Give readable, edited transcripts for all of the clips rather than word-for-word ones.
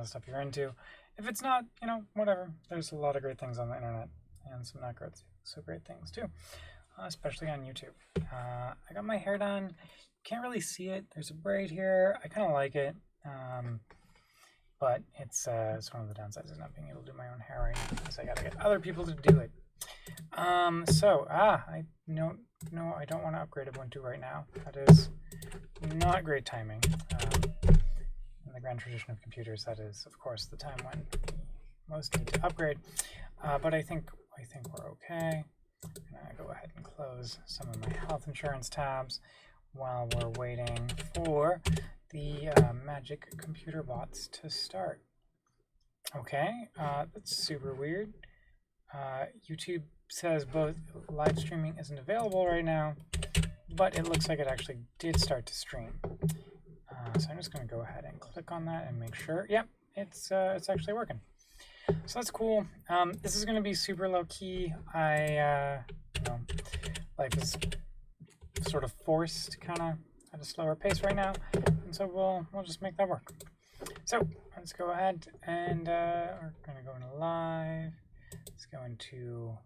the stuff you're into. If it's not, you know, whatever. There's a lot of great things on the internet, and some not so great things too, especially on YouTube. I got my hair done. Can't really see it. There's a braid here. I kind of like it, but it's one of the downsides of not being able to do my own hair right now, because I got to get other people to do it. I don't want to upgrade Ubuntu right now. That is not great timing. In the grand tradition of computers, that is, of course, the time when we most need to upgrade. But I think we're okay. I'm gonna go ahead and close some of my health insurance tabs while we're waiting for the magic computer bots to start. Okay, that's super weird. YouTube says both live streaming isn't available right now, but it looks like it actually did start to stream. So I'm just going to go ahead and click on that and make sure. Yep, it's actually working. So that's cool. This is going to be super low key. Life is sort of forced kind of at a slower pace right now, and so we'll just make that work. So let's go ahead and we're going to go into live. Let's go into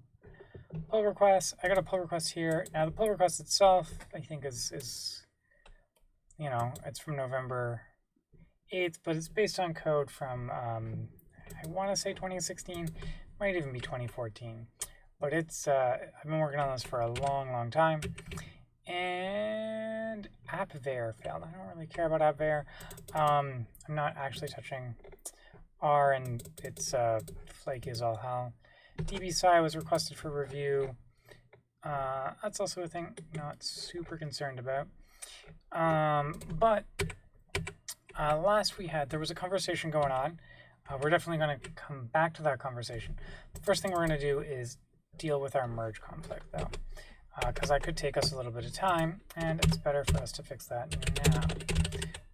pull requests. I got a pull request here. Now the pull request itself, I think is you know, it's from November 8th, but it's based on code from I want to say 2016, might even be 2014. But it's I've been working on this for a long time. And AppVer failed. I don't really care about AppVer. I'm not actually touching R, and it's flaky as all hell. DBSci was requested for review. That's also a thing not super concerned about. But last there was a conversation going on. We're definitely going to come back to that conversation. The first thing we're going to do is deal with our merge conflict, though, because that could take us a little bit of time, and it's better for us to fix that now.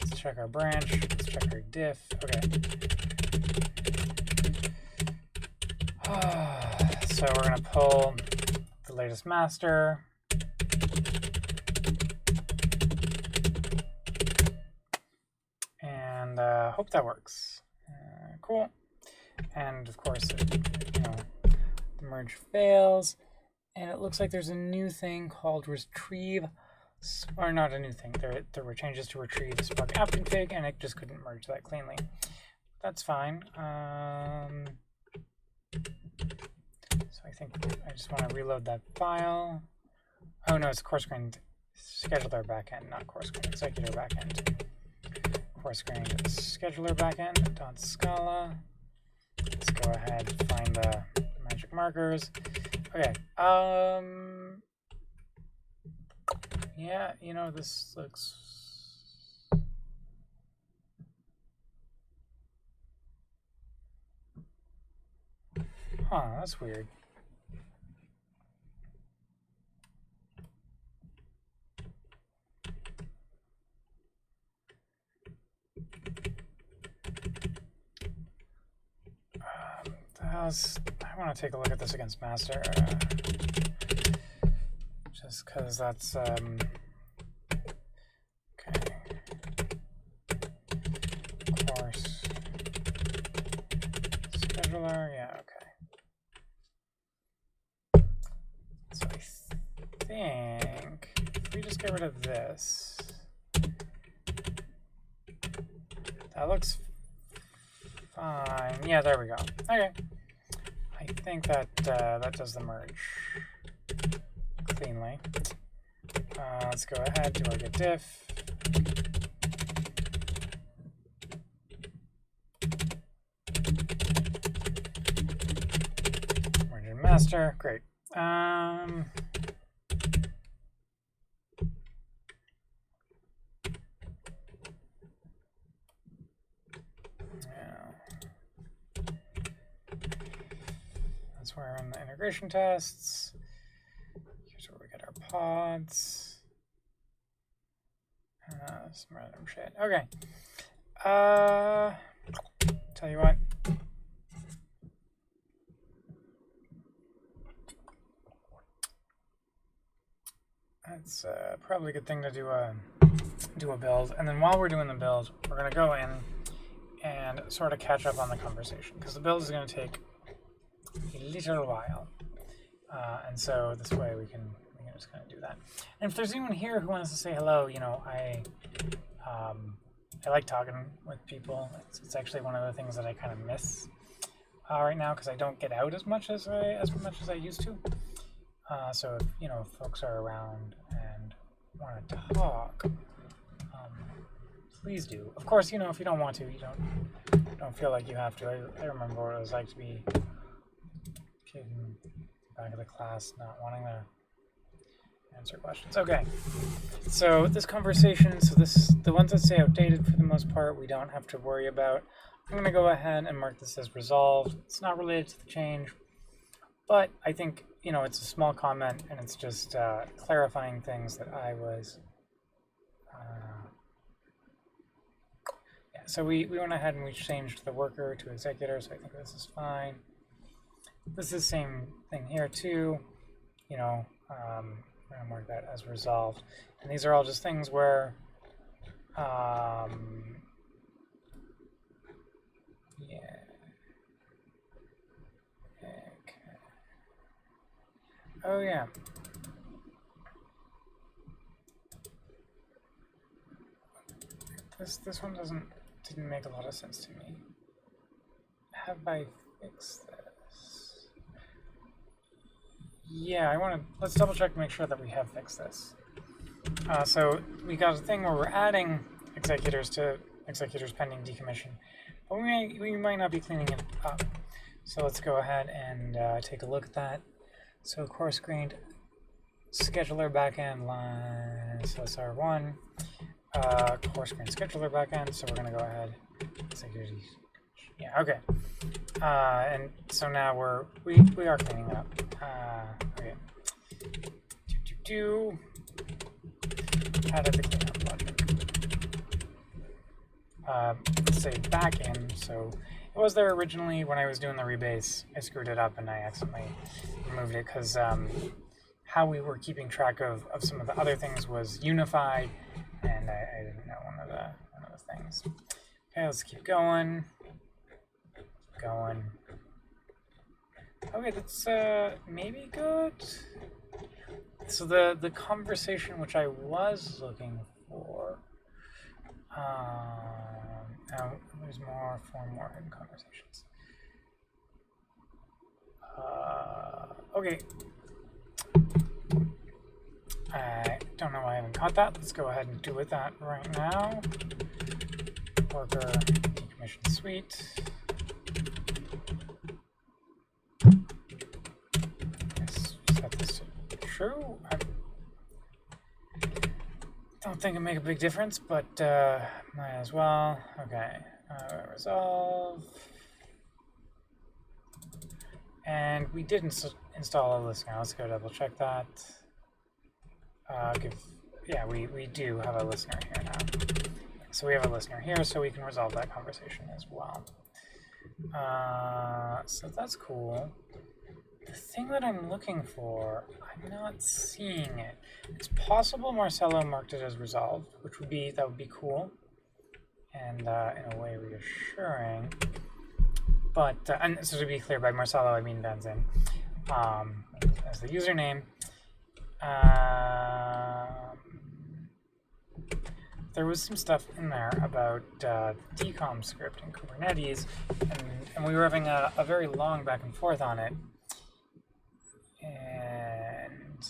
Let's check our branch. Let's check our diff. Okay. So we're going to pull the latest master. And hope that works. Cool. And of course, the merge fails. And it looks like there's a new thing called retrieve, or not a new thing. There were changes to retrieve Spark app config, and it just couldn't merge that cleanly. That's fine. So I think I just want to reload that file. Oh no, it's coarse-grained scheduler backend, not coarse-grained executor backend. Coarse-grained scheduler backend dot Scala. Let's go ahead and find the magic markers. Okay. Yeah, you know, this looks. Huh, that's weird. I want to take a look at this against master, just because that's okay. Course scheduler, yeah, okay. So I think if we just get rid of this, that looks fine. Yeah, there we go. Okay. I think that that does the merge cleanly. Let's go ahead, do our get diff. Merge in master, great. We're in the integration tests. Here's where we get our pods. Some random shit. Okay. Tell you what. That's probably a good thing to do a build. And then while we're doing the build, we're gonna go in and sort of catch up on the conversation, because the build is going to take a little while. And so this way we can just kind of do that. And if there's anyone here who wants to say hello, you know, I like talking with people. It's actually one of the things that I kind of miss right now, because I don't get out as much as I used to. So if, you know, if folks are around and want to talk, please do. Of course, you know, if you don't want to, you don't feel like you have to. I remember what it was like to be a kid in the back of the class not wanting to answer questions. Okay, so this conversation, the ones that say outdated for the most part, we don't have to worry about. I'm going to go ahead and mark this as resolved. It's not related to the change, but I think, you know, it's a small comment, and it's just clarifying things that I was. So we went ahead and we changed the worker to executor, so I think this is fine. This is the same thing here too. You know, we're gonna mark that as resolved. And these are all just things where, yeah. Okay. Oh yeah. This one didn't make a lot of sense to me. Have I fixed this? Yeah, let's double check to make sure that we have fixed this. So we got a thing where we're adding executors to executors pending decommission, but we might not be cleaning it up. So let's go ahead and take a look at that. So coarse-grained scheduler backend line, so that's R1. Coarse-grained scheduler backend, so we're going to go ahead. Yeah, okay. And so now we are cleaning up. Okay. Added the cleanup logic. Let's say backend. So it was there originally. When I was doing the rebase, I screwed it up and I accidentally removed it, because how we were keeping track of some of the other things was unified, and I didn't know one of the things. Okay, let's keep going. Okay, that's maybe good. So the conversation which I was looking for, there's four more hidden conversations. Okay. I don't know why I haven't caught that. Let's go ahead and do it that right now. Worker decommission suite. Let's set this to true. I don't think it'll make a big difference, but might as well. Okay, resolve. And we did install a listener. Let's go double check that. Yeah, we do have a listener here now. So we have a listener here, so we can resolve that conversation as well. So that's cool. The thing that I'm looking for, I'm not seeing it. It's possible Marcelo marked it as resolved, that would be cool, and in a way reassuring. But and so to be clear, by Marcelo I mean Benzin, as the username. There was some stuff in there about decom script in Kubernetes, and we were having a very long back and forth on it. And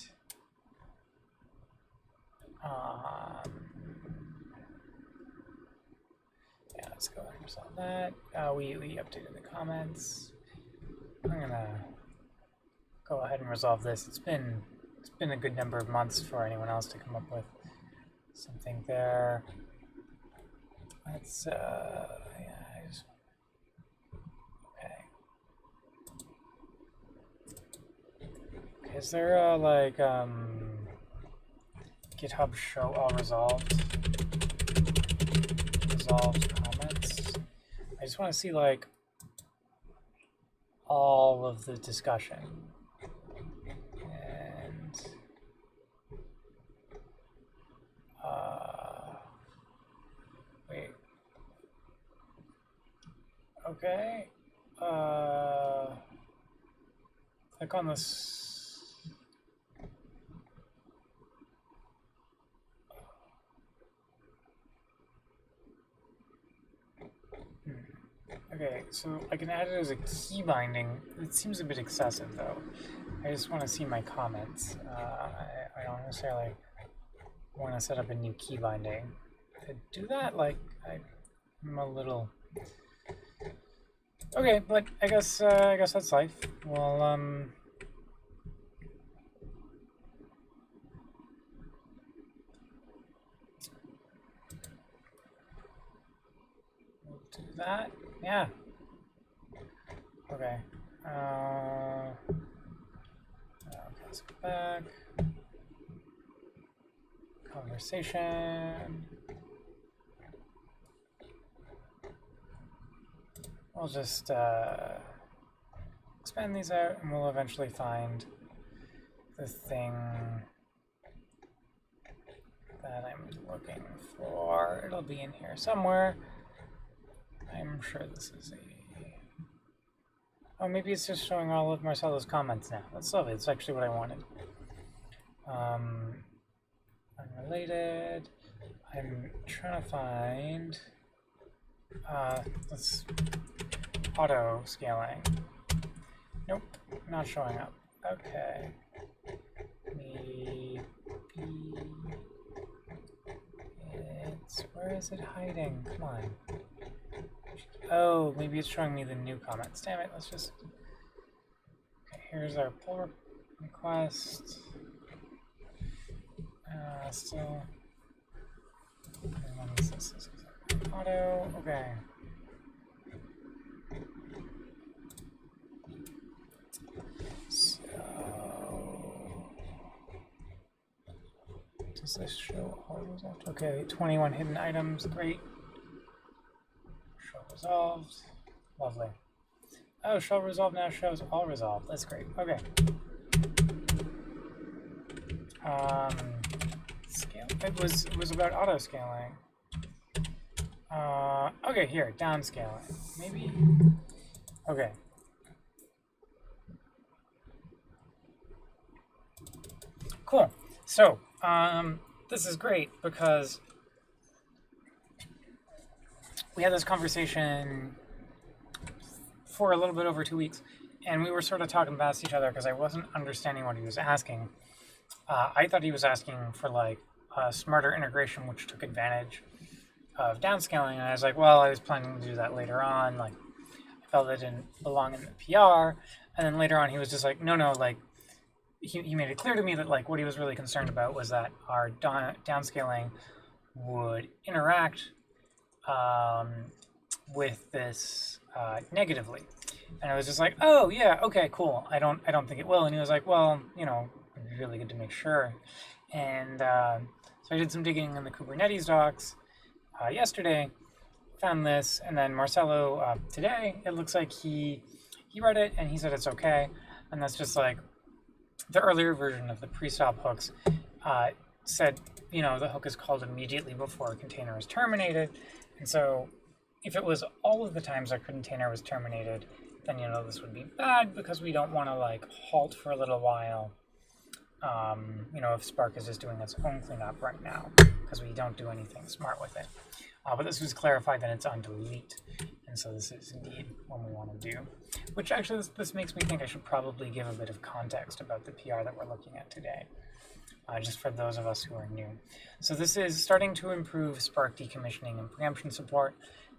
yeah, let's go ahead and resolve that. We updated the comments. I'm gonna go ahead and resolve this. It's been a good number of months for anyone else to come up with something there. Let's okay. Is there a GitHub show all resolved comments? I just want to see all of the discussion. And wait. Okay. Click on this. Okay, so I can add it as a key binding. It seems a bit excessive, though. I just want to see my comments. I don't necessarily want to set up a new key binding. To do that, like, I'm a little... Okay, but I guess that's life. Well, we'll do that. Yeah. Okay. Let's go back. Conversation. We'll just expand these out, and we'll eventually find the thing that I'm looking for. It'll be in here somewhere. I'm sure this is a... Oh, maybe it's just showing all of Marcelo's comments now. That's lovely. It's actually what I wanted. Unrelated. I'm trying to find... let's... Auto scaling. Nope, not showing up. Okay. Maybe... Where is it hiding? Come on. Oh, maybe it's showing me the new comments. Damn it, let's just... Okay, here's our pull request. Still... This is auto, okay. So... Does this show all resolved? Okay, 21 hidden items, great. Show resolved. Lovely. Oh, show resolved now shows all resolved. That's great. Okay. Scale. It was about auto scaling. Okay, here, down scaling. Maybe. Okay. Cool. So, this is great because we had this conversation for a little bit over 2 weeks, and we were sort of talking past each other because I wasn't understanding what he was asking. I thought he was asking for like a smarter integration which took advantage of downscaling, and I was like, well, I was planning to do that later on. Like, I felt it didn't belong in the PR, and then later on he was just like, no, like, he made it clear to me that like what he was really concerned about was that our downscaling would interact with this negatively, and I was just like, oh yeah, okay, cool. I don't think it will. And he was like, well, you know, it'd be really good to make sure. And so I did some digging in the Kubernetes docs yesterday, found this, and then Marcelo today. It looks like he read it and he said it's okay, and that's just like the earlier version of the pre-stop hooks said, you know, the hook is called immediately before a container is terminated. And so if it was all of the times our container was terminated, then, you know, this would be bad because we don't want to like halt for a little while, you know, if Spark is just doing its own cleanup right now, because we don't do anything smart with it. But this was clarified that it's on delete. And so this is indeed what we want to do. Which actually, this makes me think I should probably give a bit of context about the PR that we're looking at today, just for those of us who are new. So this is starting to improve Spark decommissioning and preemption support,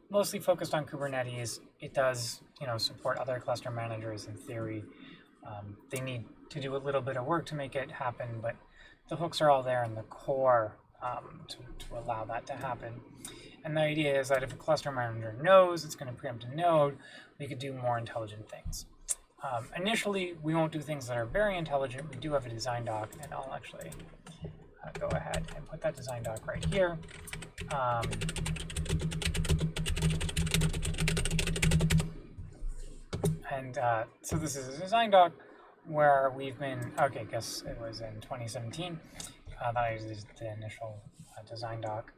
mostly focused on Kubernetes. It does, you know, support other cluster managers in theory. They need to do a little bit of work to make it happen, but the hooks are all there in the core to allow that to happen. And the idea is that if a cluster manager knows it's going to preempt a node, we could do more intelligent things. Initially, we won't do things that are very intelligent. We do have a design doc, and I'll actually go ahead and put that design doc right here. So this is a design doc where we've been, okay, I guess it was in 2017 that I did the initial design doc.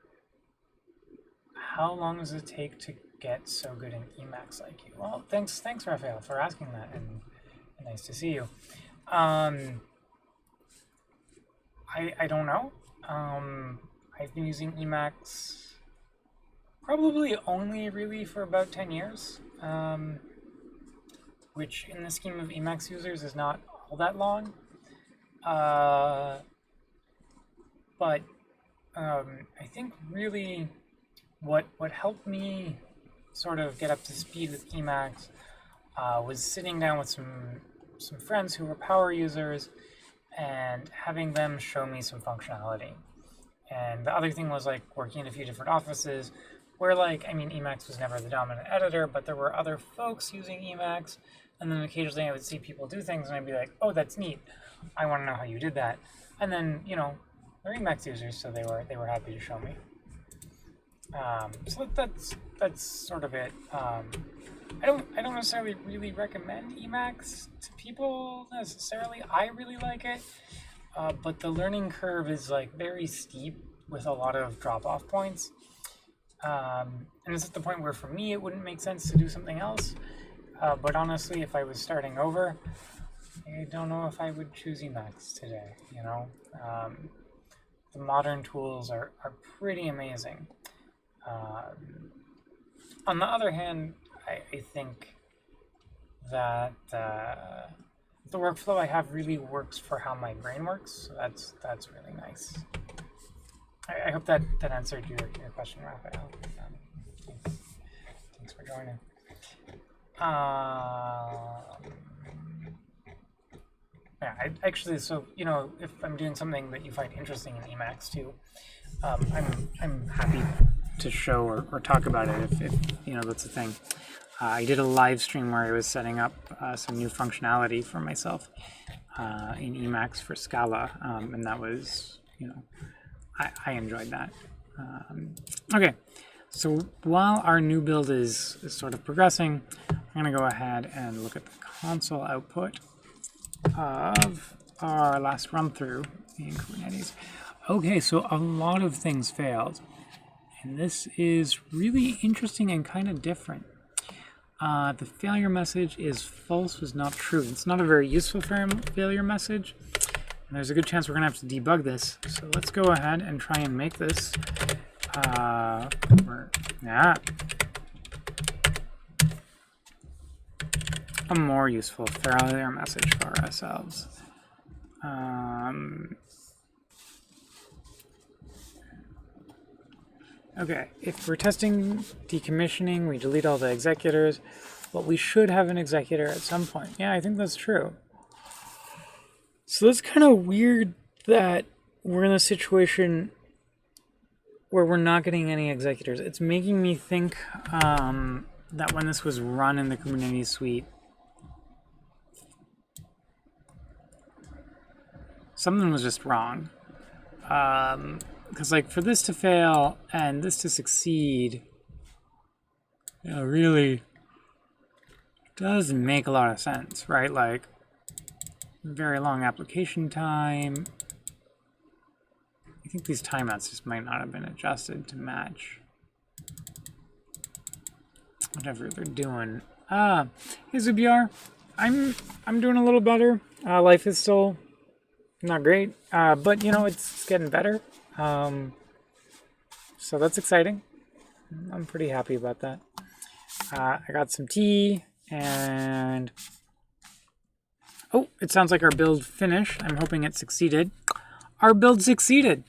How long does it take to get so good in Emacs like you? Well, thanks, Raphael, for asking that, and nice to see you. I don't know. I've been using Emacs probably only really for about 10 years, which in the scheme of Emacs users is not all that long. But I think really what helped me sort of get up to speed with Emacs was sitting down with some friends who were power users and having them show me some functionality. And the other thing was like working in a few different offices where, like, I mean, Emacs was never the dominant editor, but there were other folks using Emacs, and then occasionally I would see people do things and I'd be like, oh, that's neat. I want to know how you did that. And then, you know, they're Emacs users, so they were happy to show me. So that's sort of it. I don't necessarily really recommend Emacs to people necessarily. I really like it, but the learning curve is like very steep with a lot of drop-off points. And it's at the point where for me it wouldn't make sense to do something else. But honestly, if I was starting over, I don't know if I would choose Emacs today, you know? The modern tools are pretty amazing. On the other hand, I think that the workflow I have really works for how my brain works, so that's really nice. I hope that answered your question, Raphael. Thanks for joining. Yeah, actually, so, you know, if I'm doing something that you find interesting in Emacs too, I'm happy to show or talk about it if you know that's a thing. I did a live stream where I was setting up some new functionality for myself in Emacs for Scala, and that was, you know, I enjoyed that. Okay, so while our new build is sort of progressing, I'm going to go ahead and look at the console output of our last run through in Kubernetes. Okay, so a lot of things failed, and this is really interesting and kind of different. The failure message is false was not true. It's not a very useful failure message, and there's a good chance we're going to have to debug this. So let's go ahead and try and make this a more useful failure message for ourselves. Okay, if we're testing decommissioning, we delete all the executors, but we should have an executor at some point. Yeah, I think that's true. So that's kind of weird that we're in a situation where we're not getting any executors. It's making me think that when this was run in the Kubernetes suite, something was just wrong. Because, like, for this to fail and this to succeed, you know, really doesn't make a lot of sense, right? Like, very long application time. I think these timeouts just might not have been adjusted to match whatever they're doing. Hey Zubiar, I'm doing a little better. Life is still not great, but you know, it's getting better. So that's exciting. I'm pretty happy about that. I got some tea, and oh, it sounds like our build finished. I'm hoping it succeeded. Our build succeeded.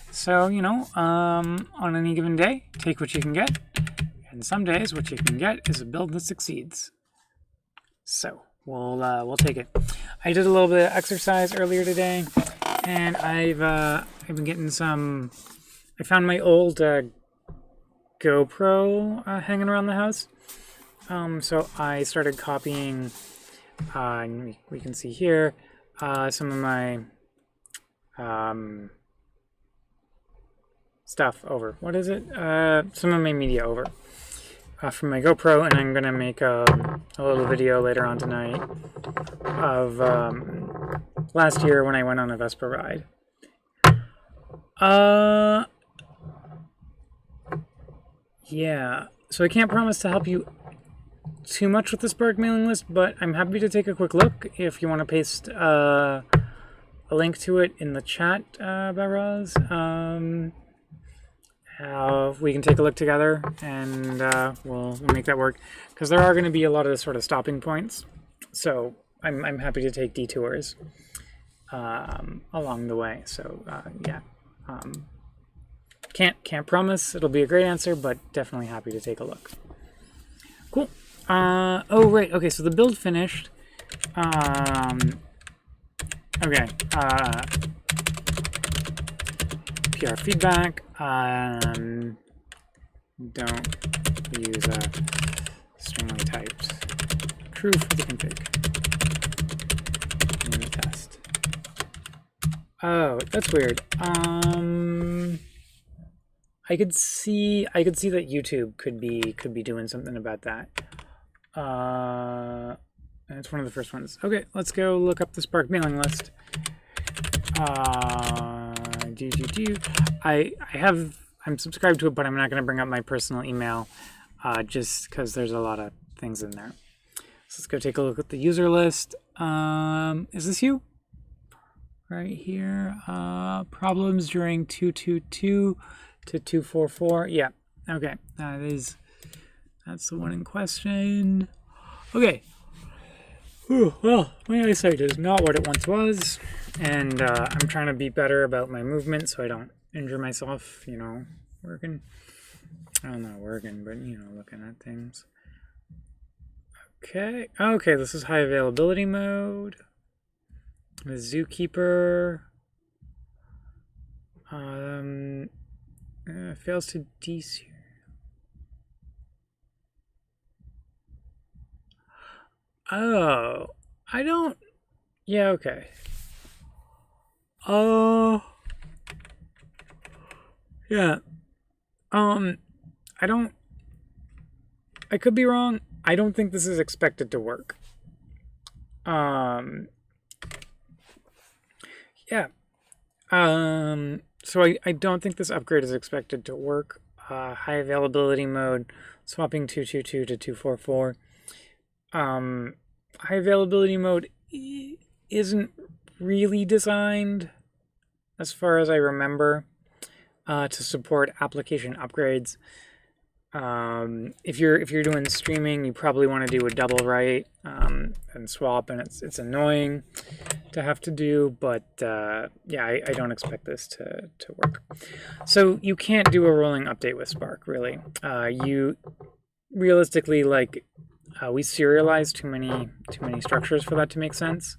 So, you know, on any given day, take what you can get. And some days, what you can get is a build that succeeds. So we'll take it. I did a little bit of exercise earlier today, and I've been getting some. I found my old GoPro hanging around the house. So I started copying. And we can see here some of my stuff over. What is it? Some of my media over from my GoPro, and I'm gonna make a little video later on tonight of last year when I went on a Vespa ride. Yeah, So I can't promise to help you too much with the Spark mailing list, but I'm happy to take a quick look if you want to paste a link to it in the chat, Barraz. We can take a look together, and we'll make that work, because there are going to be a lot of sort of stopping points. So I'm happy to take detours along the way. So yeah, can't promise it'll be a great answer, but definitely happy to take a look. Cool. Oh right, okay. So the build finished. Okay. PR feedback. Don't use a stringly typed true for the config. In the test. Oh, that's weird. I could see that YouTube could be doing something about that. It's one of the first ones. Okay, let's go look up the Spark mailing list. I'm subscribed to it, but I'm not going to bring up my personal email just because there's a lot of things in there. So let's go take a look at the user list. Is this you? Right here. Problems during 222 to 244. Yeah. Okay. That's the one in question. Okay. Ooh, well, my eyesight is not what it once was, and I'm trying to be better about my movement so I don't injure myself, you know, working. I don't know, working, but, you know, looking at things. Okay. Okay, this is high availability mode. The Zookeeper fails to deserialize. Oh, I don't. Yeah, okay. Yeah. I don't. I could be wrong. I don't think this is expected to work. Yeah. So I don't think this upgrade is expected to work. High availability mode, swapping 222 to 244. High availability mode isn't really designed, as far as I remember, to support application upgrades. If you're doing streaming, you probably want to do a double write and swap, and it's annoying to have to do, but yeah, I don't expect this to work. So you can't do a rolling update with Spark, really. You realistically, like, we serialize too many structures for that to make sense.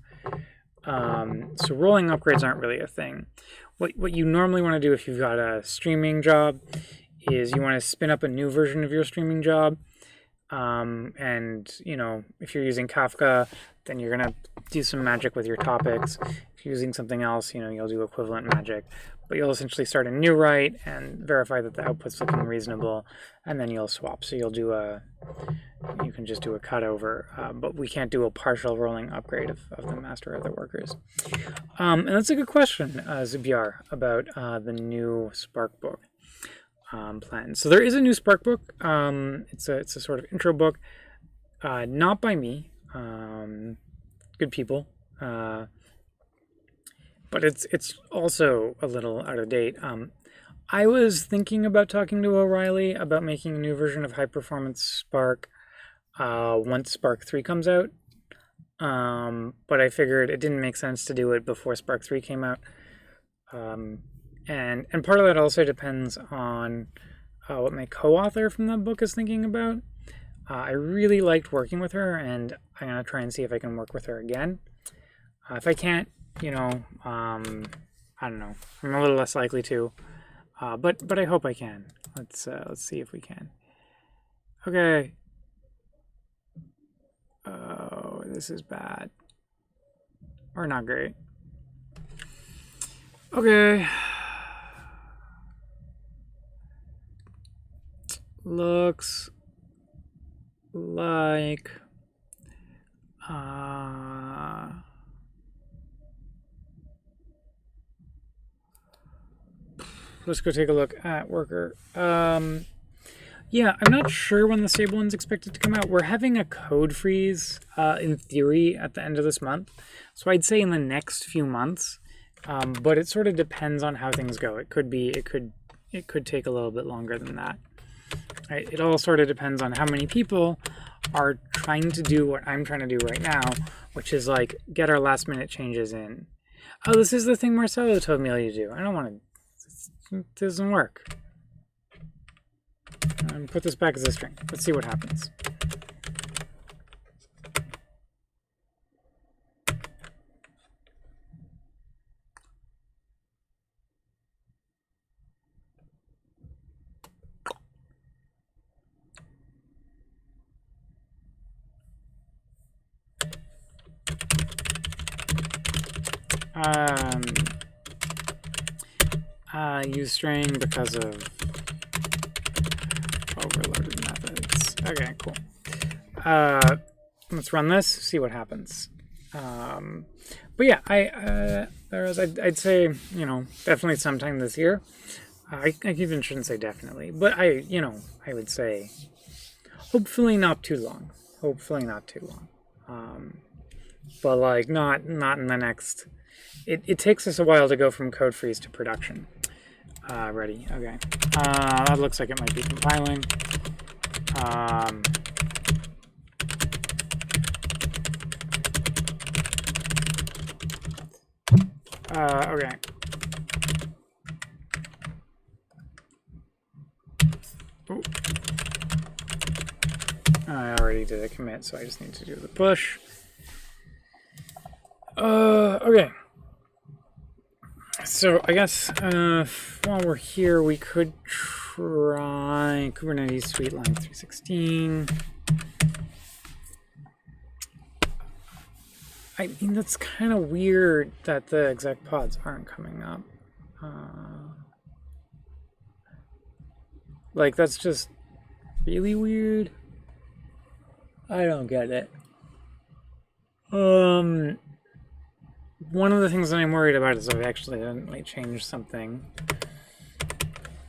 So rolling upgrades aren't really a thing. What you normally want to do if you've got a streaming job is you want to spin up a new version of your streaming job. And, you know, if you're using Kafka, then you're going to do some magic with your topics. If you're using something else, you know, you'll do equivalent magic. But you'll essentially start a new write and verify that the output's looking reasonable, and then you'll swap. So you can just do a cutover, but we can't do a partial rolling upgrade of the master or the workers. And that's a good question, Zubiar, about the new Spark book plan. So there is a new Spark book. It's a sort of intro book, not by me. Good people. But it's also a little out of date. I was thinking about talking to O'Reilly about making a new version of high performance Spark once Spark 3 comes out. But I figured it didn't make sense to do it before Spark 3 came out. And part of that also depends on what my co-author from that book is thinking about. I really liked working with her, and I'm going to try and see if I can work with her again. If I can't, you know, I don't know. I'm a little less likely to, but I hope I can. Let's see if we can. Okay. Oh, this is bad. Or not great. Okay. Looks like let's go take a look at worker. Yeah, I'm not sure when the stable one's expected to come out. We're having a code freeze, in theory, at the end of this month. So I'd say in the next few months. But it sort of depends on how things go. It could take a little bit longer than that. Right? It all sort of depends on how many people are trying to do what I'm trying to do right now, which is like get our last minute changes in. Oh, this is the thing Marcelo told me to do. I don't want to. It doesn't work. Put this back as a string. Let's see what happens. Use string because of overloaded methods. Okay, cool. Let's run this, see what happens. But yeah, I'd say, definitely sometime this year. I even shouldn't say definitely, but I would say hopefully not too long. Hopefully not too long. But like not in the next. It takes us a while to go from code freeze to production. Ready. Okay. That looks like it might be compiling. Okay. Ooh. I already did a commit, so I just need to do the push. Okay. So I guess while we're here, we could try Kubernetes Suite line 316. I mean, that's kind of weird that the exec pods aren't coming up. Like, that's just really weird. I don't get it. One of the things that I'm worried about is I've accidentally changed something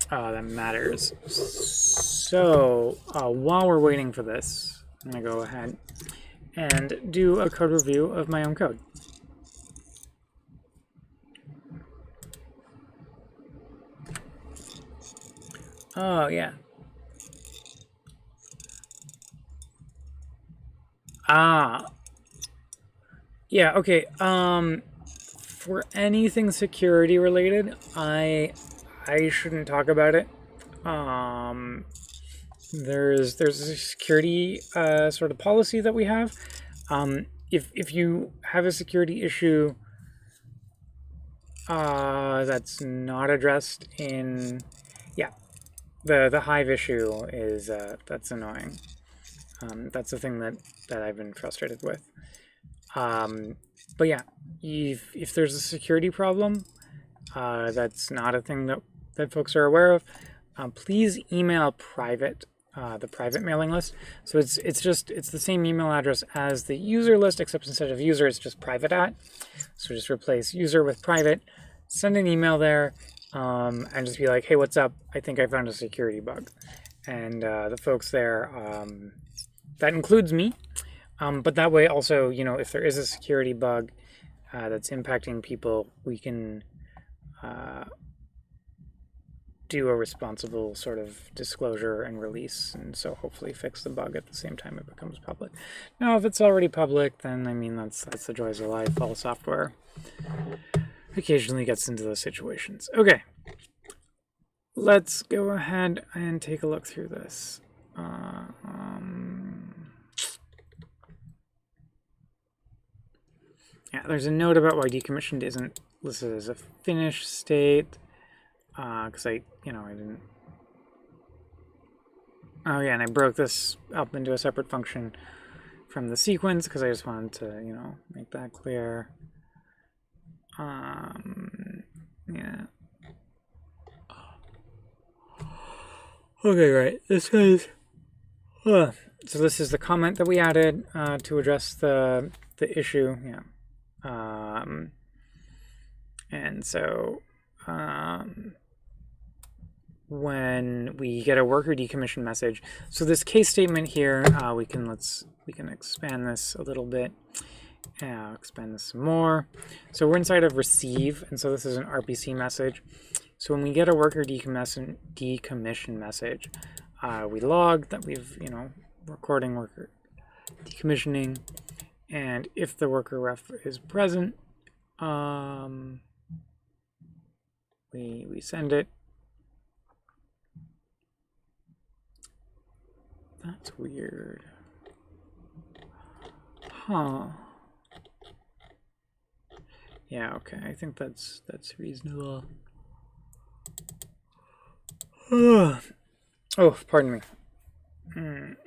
that matters. So while we're waiting for this, I'm going to go ahead and do a code review of my own code. Oh, yeah. Yeah, okay. For anything security related, I shouldn't talk about it. There's a security sort of policy that we have. If you have a security issue that's not addressed in, the Hive issue is that's annoying. That's the thing that I've been frustrated with. But yeah, if there's a security problem, that's not a thing that folks are aware of, please email the private mailing list. So it's the same email address as the user list, except instead of user, it's just private at. So just replace user with private, send an email there, and just be like, hey, what's up? I think I found a security bug. And the folks there, that includes me. But that way also, if there is a security bug that's impacting people, we can do a responsible sort of disclosure and release, and so hopefully fix the bug at the same time it becomes public. Now, if it's already public, then I mean that's the joys of life. All software occasionally gets into those situations. Okay, let's go ahead and take a look through this. Yeah, there's a note about why decommissioned isn't listed as a finished state, because I didn't. Oh yeah, and I broke this up into a separate function from the sequence because I just wanted to, make that clear. Yeah. Okay, right. This is. So this is the comment that we added to address the issue. Yeah. And so, when we get a worker decommission message. So this case statement here, we can expand this a little bit. Expand this some more. So we're inside of receive, and so this is an RPC message. So when we get a worker decommission message, we log that we've, recording worker decommissioning, and if the worker ref is present, we send it. That's weird. Huh. Yeah, okay, I think that's reasonable. Oh, pardon me.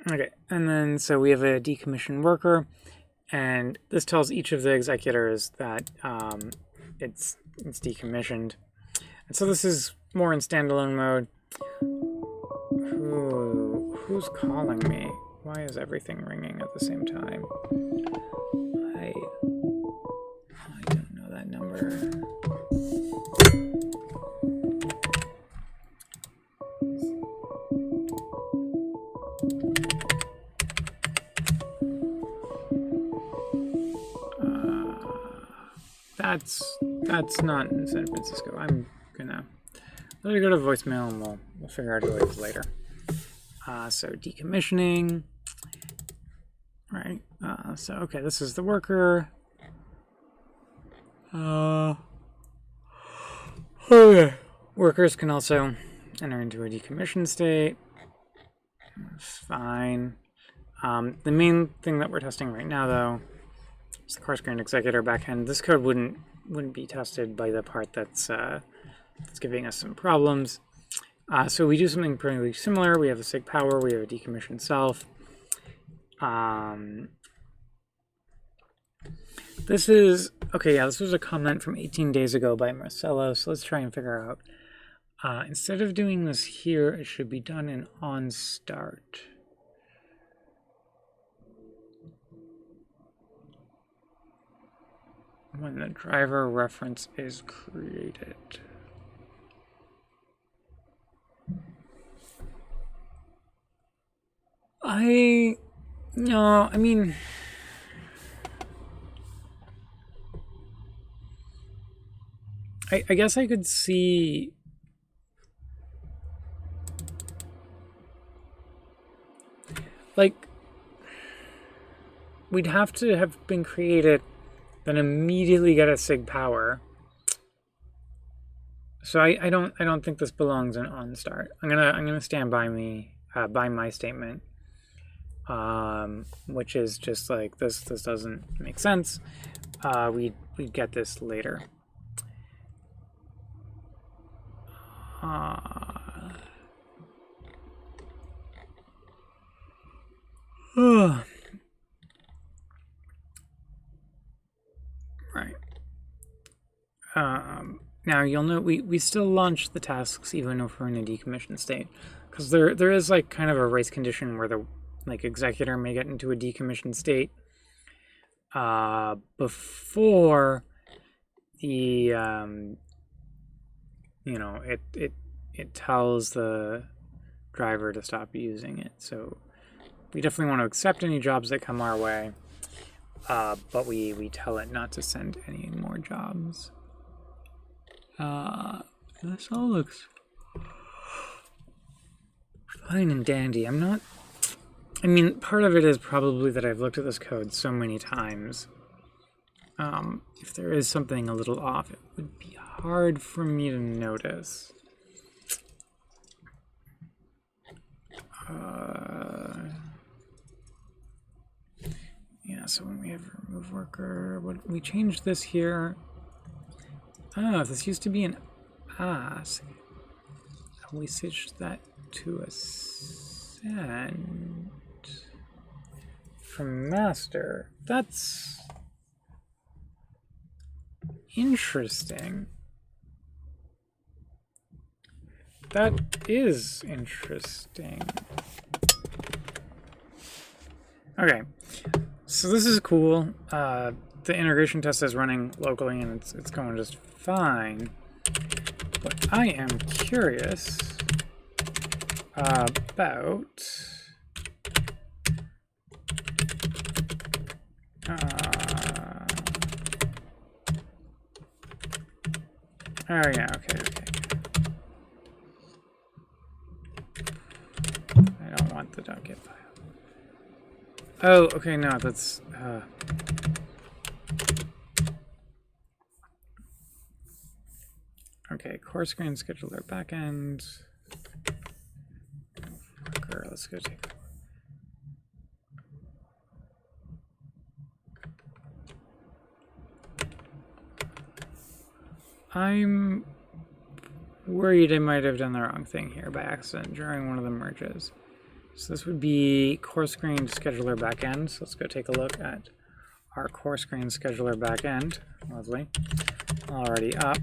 Okay, and then so we have a decommission worker, and this tells each of the executors that it's decommissioned. And so this is more in standalone mode. Who's calling me? Why is everything ringing at the same time? I don't know that number. That's not in San Francisco. I'm gonna let it go to voicemail, and we'll figure out who it is later. So decommissioning, right? So okay, this is the worker. Okay. Workers can also enter into a decommission state. Fine. The main thing that we're testing right now, though, is the coarse-grained executor backend. This code wouldn't be tested by the part that's giving us some problems. So we do something pretty similar. We have a sig power. We have a decommission self. This is okay. Yeah, this was a comment from 18 days ago by Marcelo. So let's try and figure out. Instead of doing this here, it should be done in onStart. When the driver reference is created. I mean, I guess I could see like we'd have to have been created, then immediately get a sig power. So I don't think this belongs in onStart. I'm gonna stand by my statement, which is just like this doesn't make sense. We'd get this later. Right. Now you'll note we still launch the tasks even if we're in a decommission state, because there is like kind of a race condition where the executor may get into a decommission state before the it tells the driver to stop using it. So we definitely want to accept any jobs that come our way, but we tell it not to send any more jobs. This all looks fine and dandy. I mean, part of it is probably that I've looked at this code so many times. If there is something a little off, it would be hard for me to notice. Yeah, so when we have remove worker, we changed this here. Oh, this used to be an ask. We switched that to a send from master. That's interesting. That is interesting. Okay, so this is cool. The integration test is running locally and it's going just fine. But I am curious about oh yeah, okay. I don't want the .git file. Oh, okay, no, that's okay, core screen scheduler backend. Let's go take a look. I'm worried I might have done the wrong thing here by accident during one of the merges. So this would be core screen scheduler backend. So let's go take a look at our core screen scheduler backend. Lovely. Already up.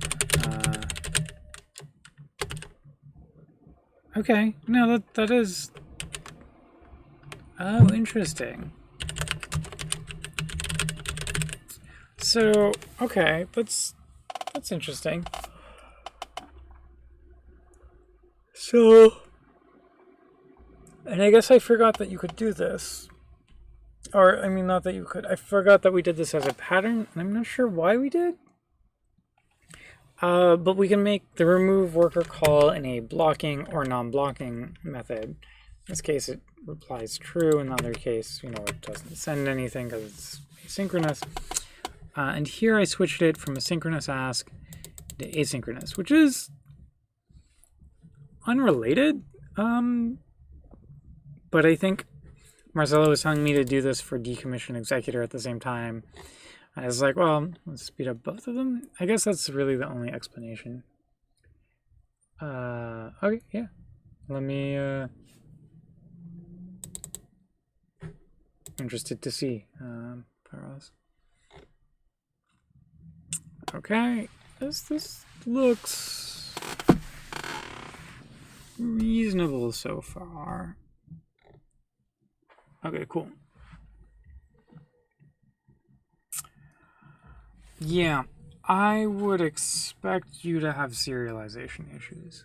Okay, no, that is. Oh, interesting. So, okay, that's interesting. So, and I guess I forgot that you could do this. Or, I mean, not that you could. I forgot that we did this as a pattern, and I'm not sure why we did. But we can make the remove worker call in a blocking or non-blocking method. In this case, it replies true. In the other case, you know, it doesn't send anything because it's asynchronous. And here I switched it from a synchronous ask to asynchronous, which is unrelated. But I think Marcelo was telling me to do this for decommission executor at the same time. I was like, well, let's speed up both of them. I guess that's really the only explanation. Okay, yeah. Let me, interested to see, Paros. Okay, this looks reasonable so far. Okay, cool. Yeah, I would expect you to have serialization issues.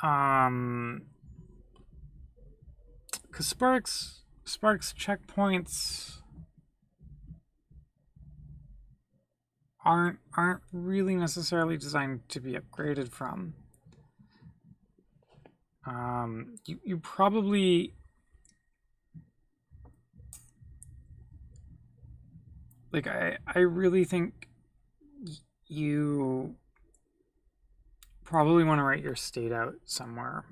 Because Spark's checkpoints aren't really necessarily designed to be upgraded from. You probably, like, I really think you probably want to write your state out somewhere,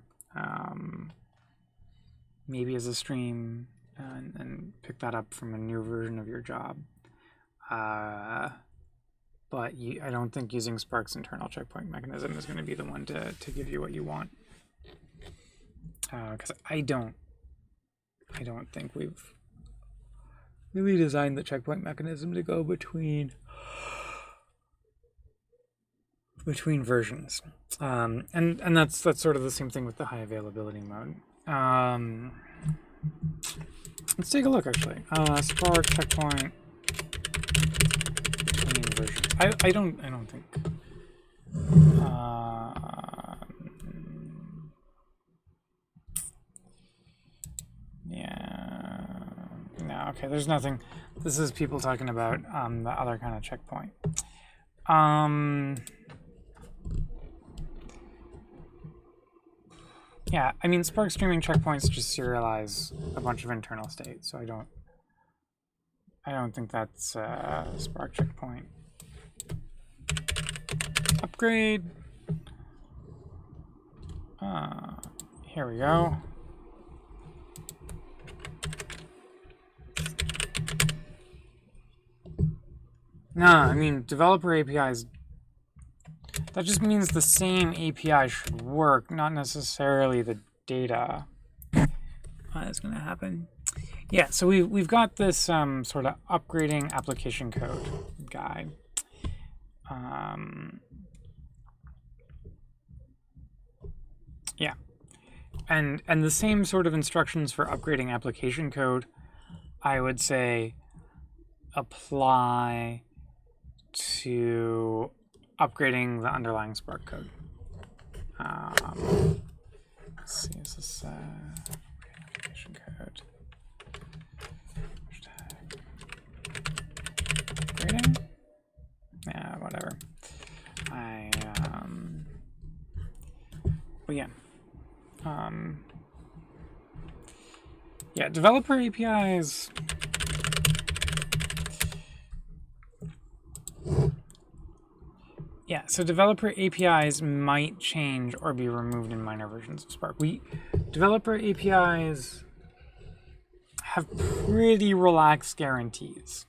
maybe as a stream, and pick that up from a new version of your job. But I don't think using Spark's internal checkpoint mechanism is going to be the one to give you what you want. Because I don't think we've really designed the checkpoint mechanism to go between versions. And that's sort of the same thing with the high availability mode. Let's take a look actually. Spark checkpoint between versions. I don't think. Yeah. No, okay, there's nothing. This is people talking about the other kind of checkpoint. Yeah, I mean, Spark streaming checkpoints just serialize a bunch of internal state, so I don't think that's a Spark checkpoint. Upgrade. Here we go. Nah, I mean, developer APIs, that just means the same API should work, not necessarily the data. That's going to happen. Yeah, so we've got this sort of upgrading application code guide. Yeah, and the same sort of instructions for upgrading application code, I would say, apply to upgrading the underlying Spark code. let's see, is this application code? Grading? Yeah, whatever. But yeah. Yeah, developer APIs. Yeah, so developer APIs might change or be removed in minor versions of Spark. Developer APIs have pretty relaxed guarantees.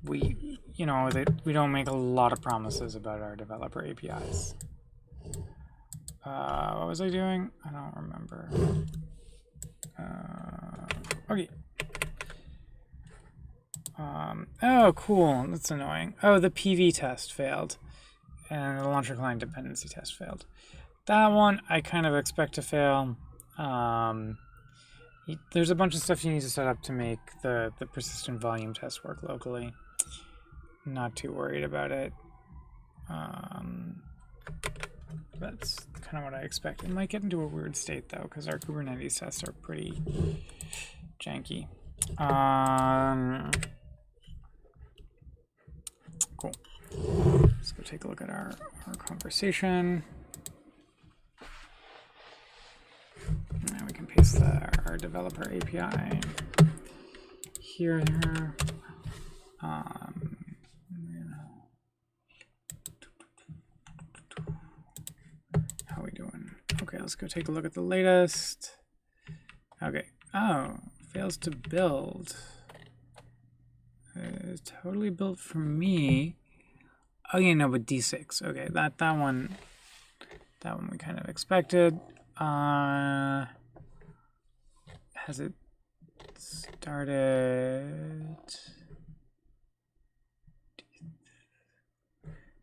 We don't make a lot of promises about our developer APIs. What was I doing? I don't remember. Okay. Oh, cool. That's annoying. Oh, the PV test failed. And the launcher client dependency test failed. That one I kind of expect to fail. There's a bunch of stuff you need to set up to make the persistent volume test work locally. Not too worried about it. That's kind of what I expect. It might get into a weird state though, because our Kubernetes tests are pretty janky. Cool. Let's go take a look at our conversation. Now we can paste our developer API here and here. How are we doing? Okay, let's go take a look at the latest. Okay. Oh, fails to build. It's totally built for me. Oh yeah, no, but D6. Okay, that one we kind of expected. Has it started?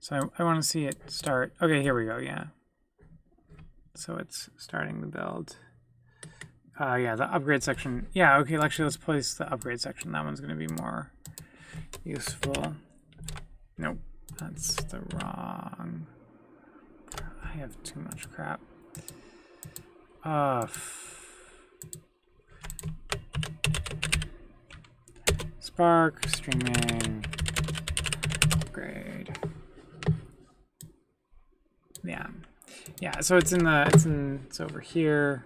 So I want to see it start. Okay, here we go. Yeah. So it's starting the build. Yeah, the upgrade section. Yeah, okay, actually, let's place the upgrade section. That one's going to be more useful. Nope, that's the wrong. I have too much crap. Spark, streaming, upgrade. Yeah, so it's over here.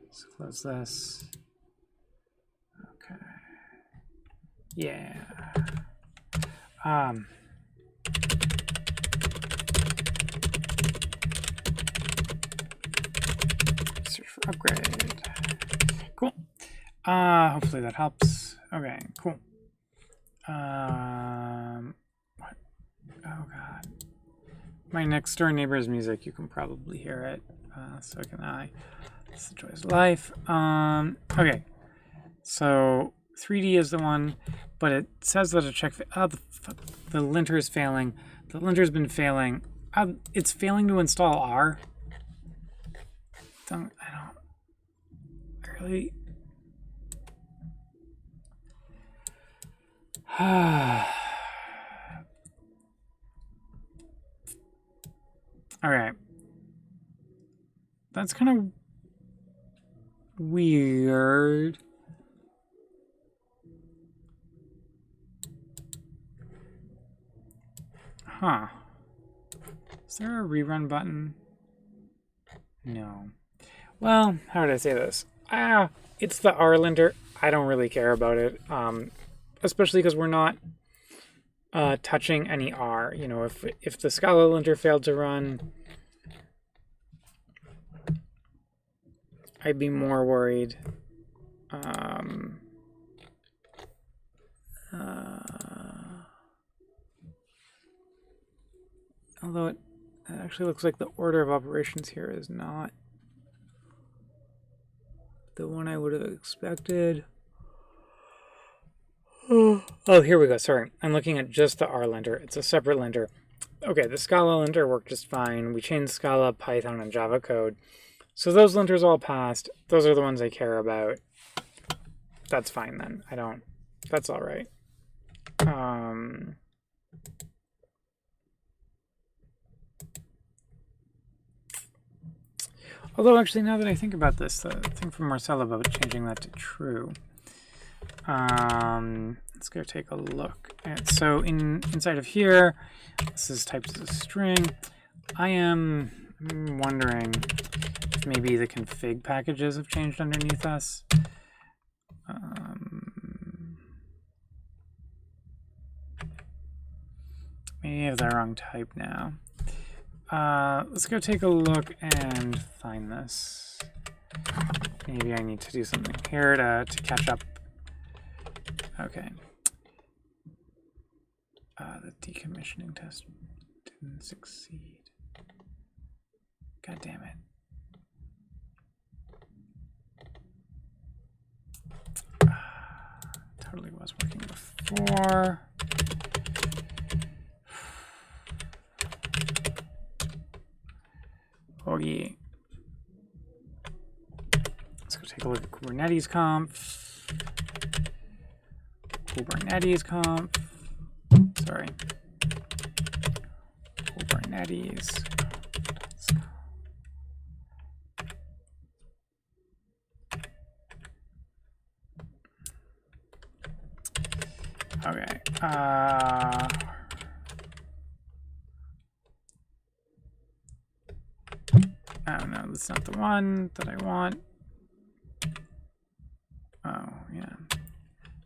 Let's close this. Okay. Yeah. Search for upgrade. Cool. Hopefully that helps. Okay, cool. What? Oh god. My next door neighbor's music, you can probably hear it. So can I. It's the joys of life. Okay. So 3D is the one, but it says that a check. The linter is failing. The linter's been failing. It's failing to install R. I really. All right. That's kind of weird. Huh. Is there a rerun button? No. Well, how would I say this? It's the R linter. I don't really care about it. Especially because we're not touching any R. You know, if the Scala linter failed to run, I'd be more worried. Although it actually looks like the order of operations here is not the one I would have expected. Oh, here we go. Sorry. I'm looking at just the R linter. It's a separate linter. Okay, the Scala linter worked just fine. We changed Scala, Python, and Java code. So those linters all passed. Those are the ones I care about. That's fine then. That's all right. Although actually, now that I think about this, the thing from Marcella about changing that to true. Let's go take a look. So inside of here, this is typed as a string. I'm wondering if maybe the config packages have changed underneath us. Maybe I have the wrong type now. Let's go take a look and find this. Maybe I need to do something here to catch up. Okay. The decommissioning test didn't succeed. God damn it. Totally was working before. Oh yeah. Let's go take a look at Kubernetes conf. Kubernetes conf. Sorry. Kubernetes. Okay. Oh no, that's not the one that I want. Oh yeah.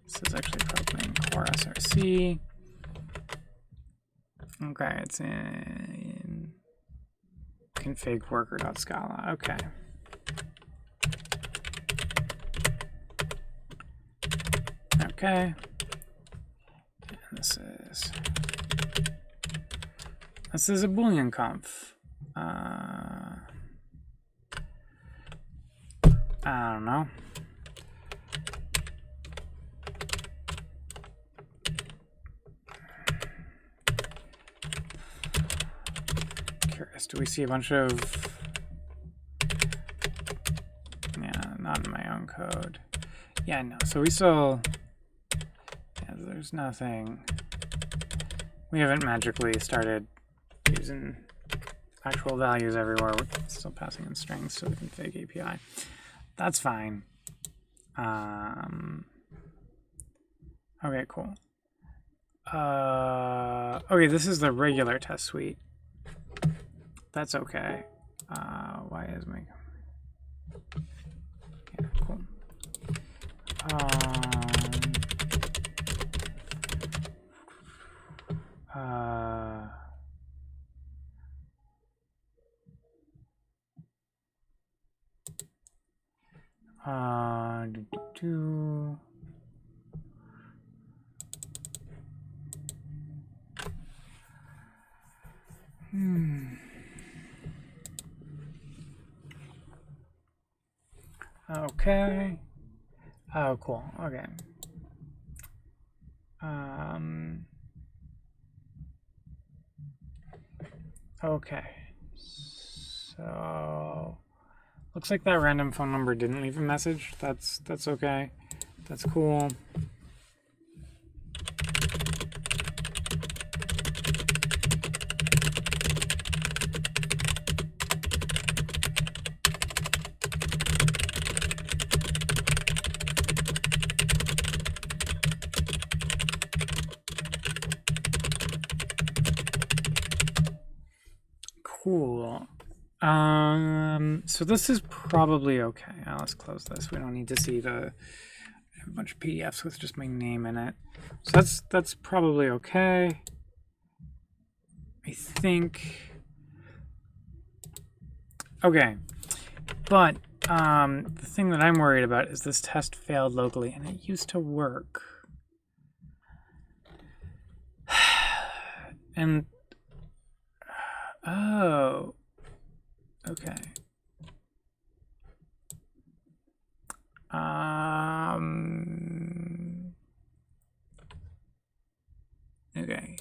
This is actually propane core src. Okay, it's in config worker.scala. Okay. Okay. And this is a Boolean conf. I don't know. Curious, do we see a bunch of... Yeah, not in my own code. Yeah, no, so we still... Yeah, there's nothing... We haven't magically started using actual values everywhere. We're still passing in strings to the config API. That's fine. Okay, cool. Okay, this is the regular test suite. That's okay. Why is my... Yeah, cool. Okay. Oh, cool. Okay. Okay. So looks like that random phone number didn't leave a message. That's okay. That's cool. Cool. So this is probably okay. Now let's close this. We don't need to see a bunch of PDFs with just my name in it. So that's probably okay. I think. Okay. But the thing that I'm worried about is this test failed locally, and it used to work. And oh, okay. Okay.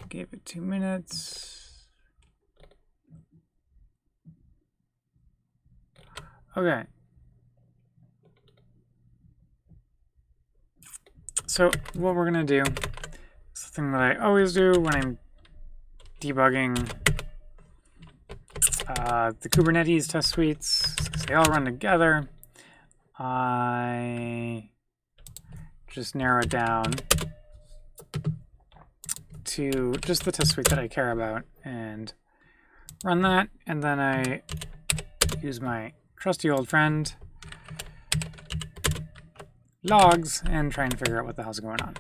Gave it 2 minutes. Okay. So what we're gonna do is thing that I always do when I'm debugging the Kubernetes test suites, because they all run together, I just narrow it down to just the test suite that I care about and run that, and then I use my trusty old friend logs and try and figure out what the hell's going on.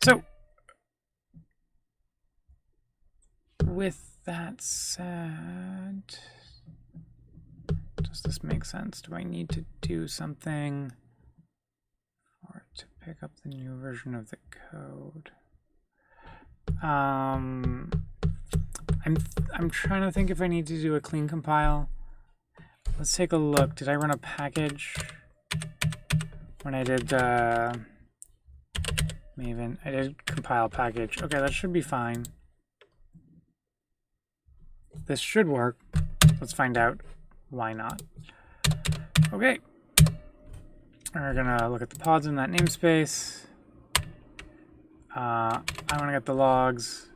So with that said, does this make sense? Do I need to do something or to pick up the new version of the code? I'm trying to think if I need to do a clean compile. Let's take a look. Did I run a package when I did Maven? I did compile package. Okay, that should be fine. This should work. Let's find out why not. Okay. We're gonna look at the pods in that namespace. I want to get the logs.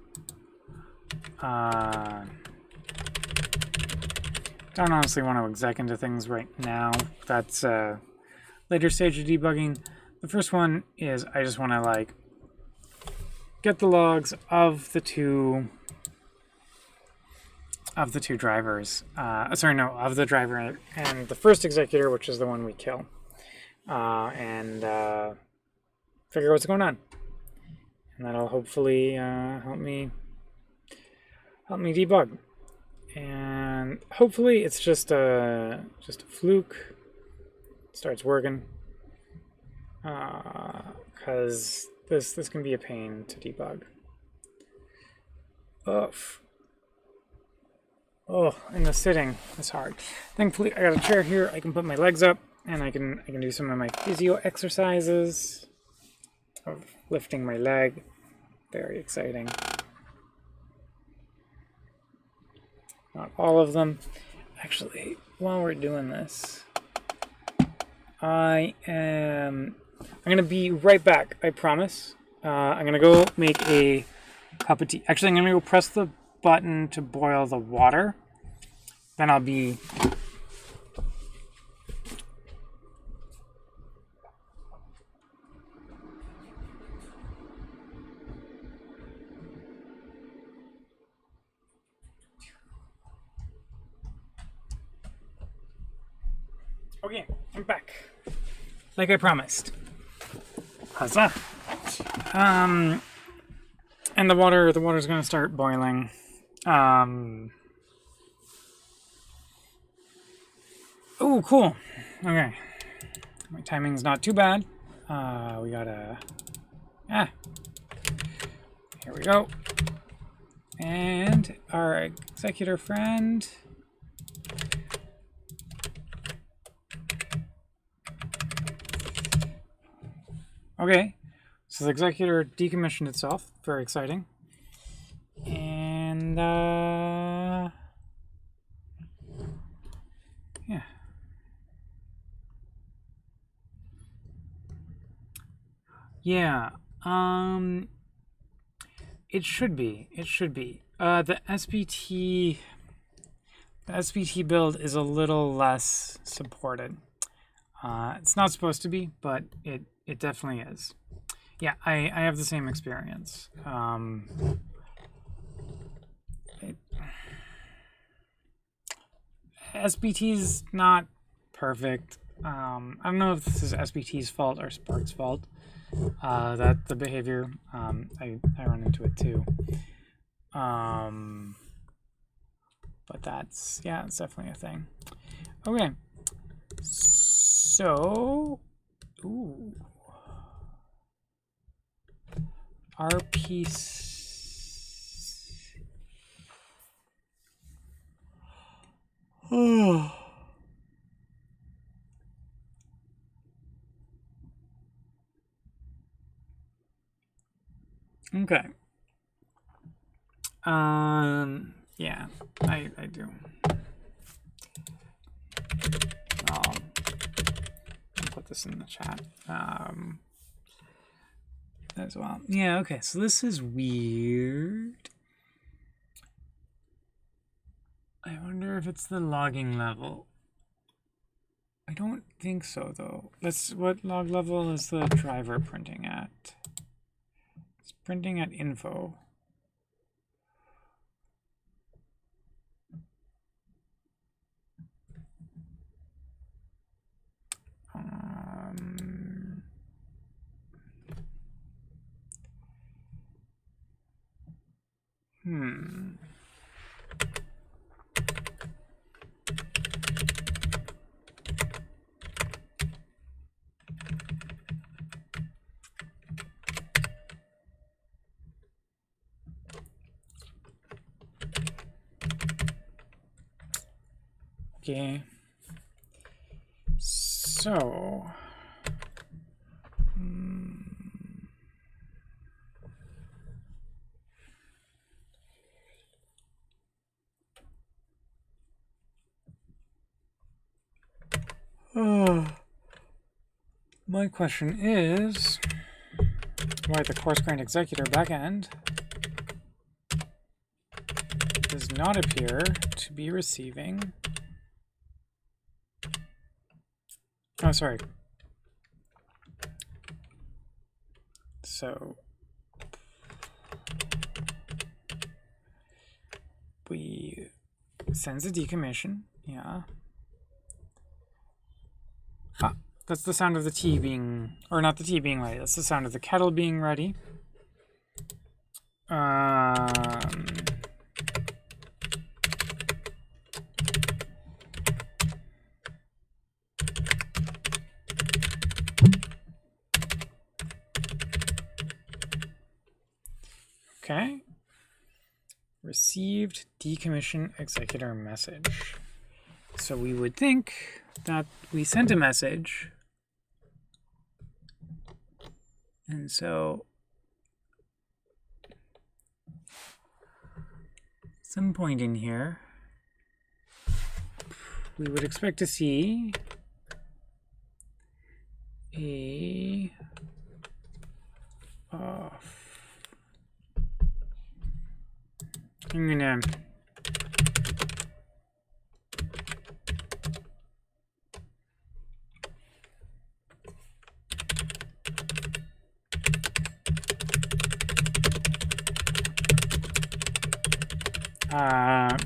Don't honestly want to exec into things right now. That's a later stage of debugging. The first one is I just want to like get the logs of the two drivers. Of the driver and the first executor, which is the one we kill, and figure out what's going on. And that'll hopefully help me debug. And hopefully it's just a fluke. It starts working. Because this can be a pain to debug. Oh, and the sitting is hard. Thankfully I got a chair here. I can put my legs up and I can do some of my physio exercises of lifting my leg. Very exciting. Not all of them. Actually, while we're doing this, I'm gonna be right back, I promise. I'm gonna go make a cup of tea. Actually, I'm gonna go press the button to boil the water. Then I'll be okay, I'm back. Like I promised. Huzzah. And the water's gonna start boiling. Oh, cool. Okay. My timing's not too bad. We gotta... Here we go. And our executor friend... Okay, so the executor decommissioned itself. Very exciting. And, yeah. Yeah, it should be. The SBT build is a little less supported. It's not supposed to be, but it definitely is. Yeah, I have the same experience. SBT's not perfect. I don't know if this is SBT's fault or Spark's fault. That the behavior, I run into it too. But that's, yeah, it's definitely a thing. Okay. So, our piece. Okay. Yeah, I do. I'll put this in the chat. as well. Yeah, okay, so this is weird. I wonder if it's the logging level. I don't think so, though. What log level is the driver printing at? It's printing at info. Okay. So. My question is why the course grant executor backend does not appear to be receiving. Oh, sorry. So we sends a decommission, yeah. Ah, that's the sound of the tea being, or not the tea being ready. That's the sound of the kettle being ready. Okay. Received decommission executor message. So we would think that we sent a message. And so some point in here, we would expect to see a I'm gonna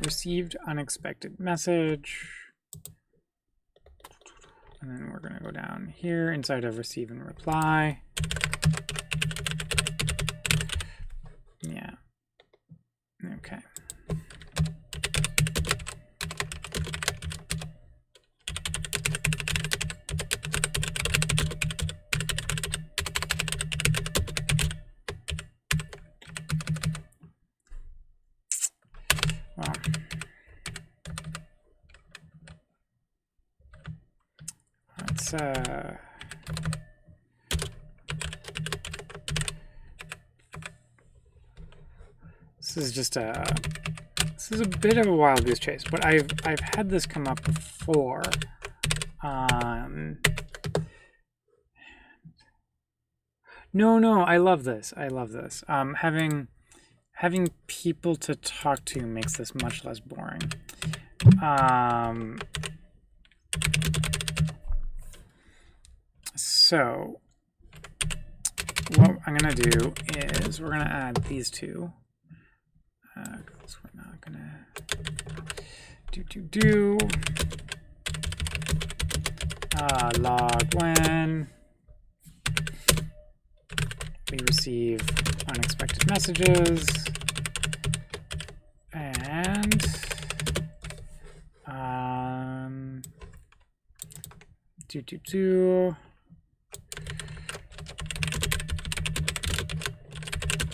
received unexpected message, and then we're gonna go down here inside of receive and reply. Yeah. Okay. Well, let's this is a bit of a wild goose chase, but I've had this come up before. No, I love this. I love this. Having people to talk to makes this much less boring. So what I'm gonna do is we're gonna add these two. Because we're not gonna log when we receive unexpected messages, and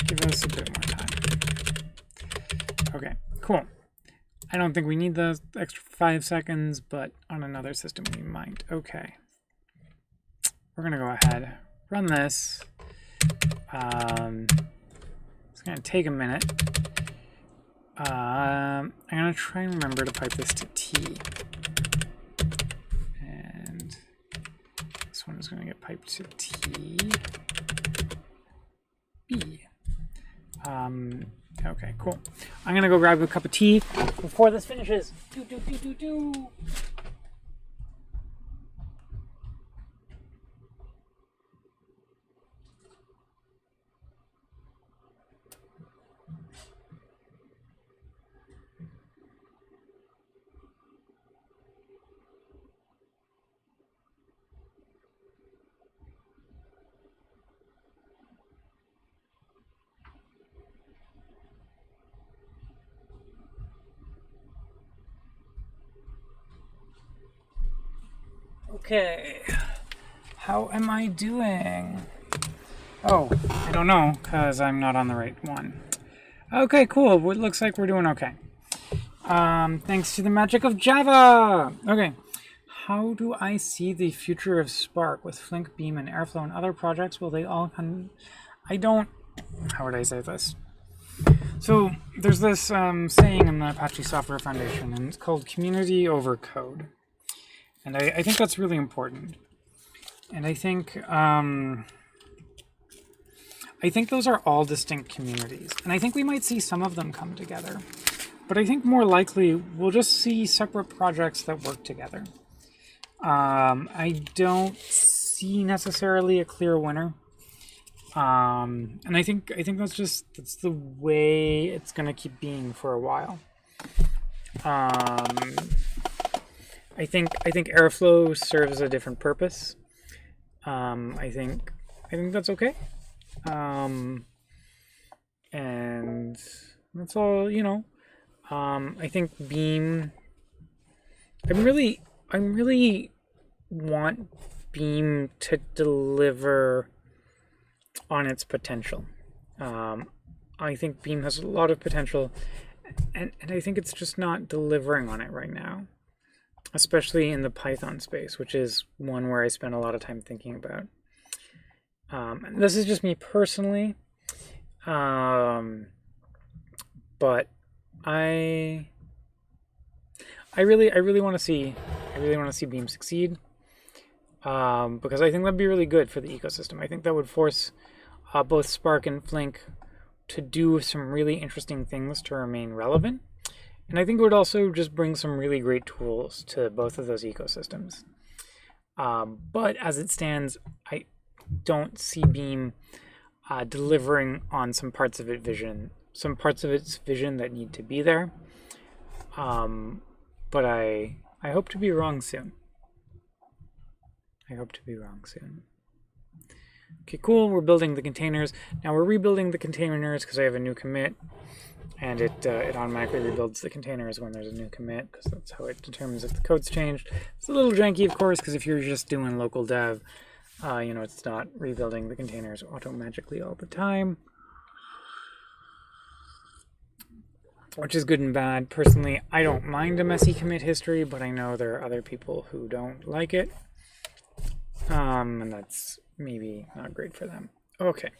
give us a bit more time. Okay, cool. I don't think we need the extra 5 seconds, but on another system we might. Okay. We're gonna go ahead, run this. It's gonna take a minute. I'm gonna try and remember to pipe this to T. And this one is gonna get piped to T. B. Okay, cool. I'm gonna go grab a cup of tea before this finishes. Do. Okay, how am I doing? Oh, I don't know, because I'm not on the right one. Okay, cool. It looks like we're doing okay. Thanks to the magic of Java! Okay, how do I see the future of Spark with Flink, Beam, and Airflow and other projects? Will they all come? I don't... How would I say this? So, there's this saying in the Apache Software Foundation, and it's called community over code. And I think that's really important. And I think those are all distinct communities. And I think we might see some of them come together. But I think more likely we'll just see separate projects that work together. I don't see necessarily a clear winner. And I think that's the way it's going to keep being for a while. I think Airflow serves a different purpose. I think that's okay. And that's all, you know. I think Beam. I really want Beam to deliver on its potential. I think Beam has a lot of potential, and I think it's just not delivering on it right now. Especially in the Python space, which is one where I spend a lot of time thinking about. And this is just me personally, but I really want to see Beam succeed, because I think that'd be really good for the ecosystem. I think that would force both Spark and Flink to do some really interesting things to remain relevant. And I think it would also just bring some really great tools to both of those ecosystems. But as it stands, I don't see Beam delivering on some parts of its vision that need to be there. But I hope to be wrong soon. Okay, cool. We're building the containers. Now we're rebuilding the containers because I have a new commit. And it automatically rebuilds the containers when there's a new commit, because that's how it determines if the code's changed. It's a little janky, of course, because if you're just doing local dev, it's not rebuilding the containers automatically all the time. Which is good and bad. Personally, I don't mind a messy commit history, but I know there are other people who don't like it. And that's maybe not great for them. Okay.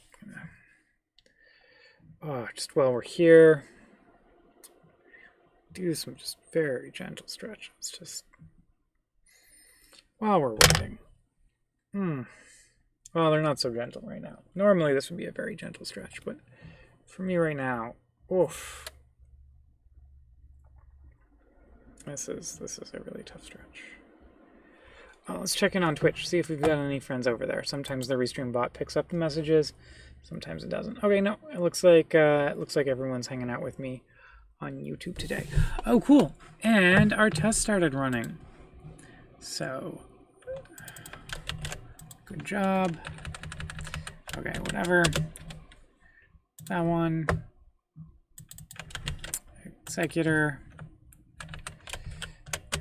Just while we're here, do some just very gentle stretches, just while we're waiting. Well, they're not so gentle right now. Normally this would be a very gentle stretch, but for me right now, oof. This is a really tough stretch. Let's check in on Twitch, see if we've got any friends over there. Sometimes the Restream bot picks up the messages. Sometimes it doesn't. Okay, no, it looks like everyone's hanging out with me on YouTube today. Oh, cool! And our test started running. So, good job. Okay, whatever. That one. Executor.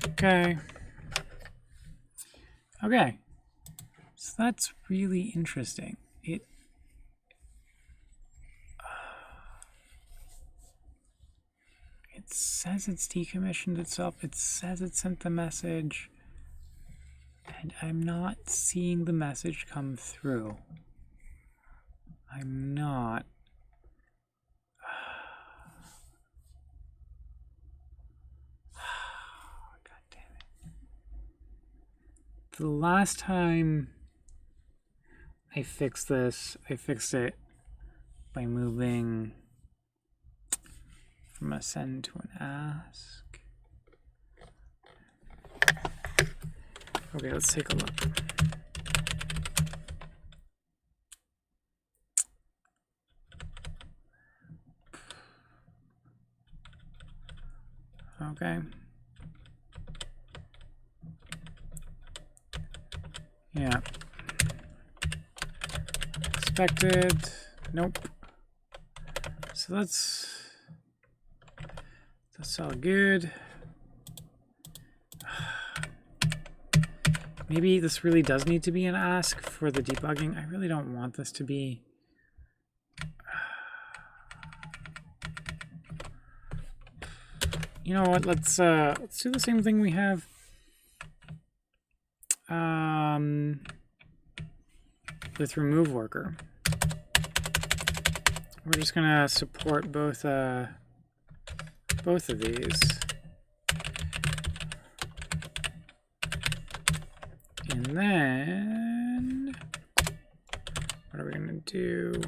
Okay. Okay. So that's really interesting. It says it's decommissioned itself. It says it sent the message. And I'm not seeing the message come through. I'm not. God damn it. The last time I fixed this, I fixed it by moving from a send to an ask. Okay, let's take a look. Okay. Yeah. Expected. Nope. So that's all good. Maybe this really does need to be an ask for the debugging. I really don't want this to be. You know what? Let's do the same thing we have. With remove worker. We're just gonna support both of these. And then what are we gonna do?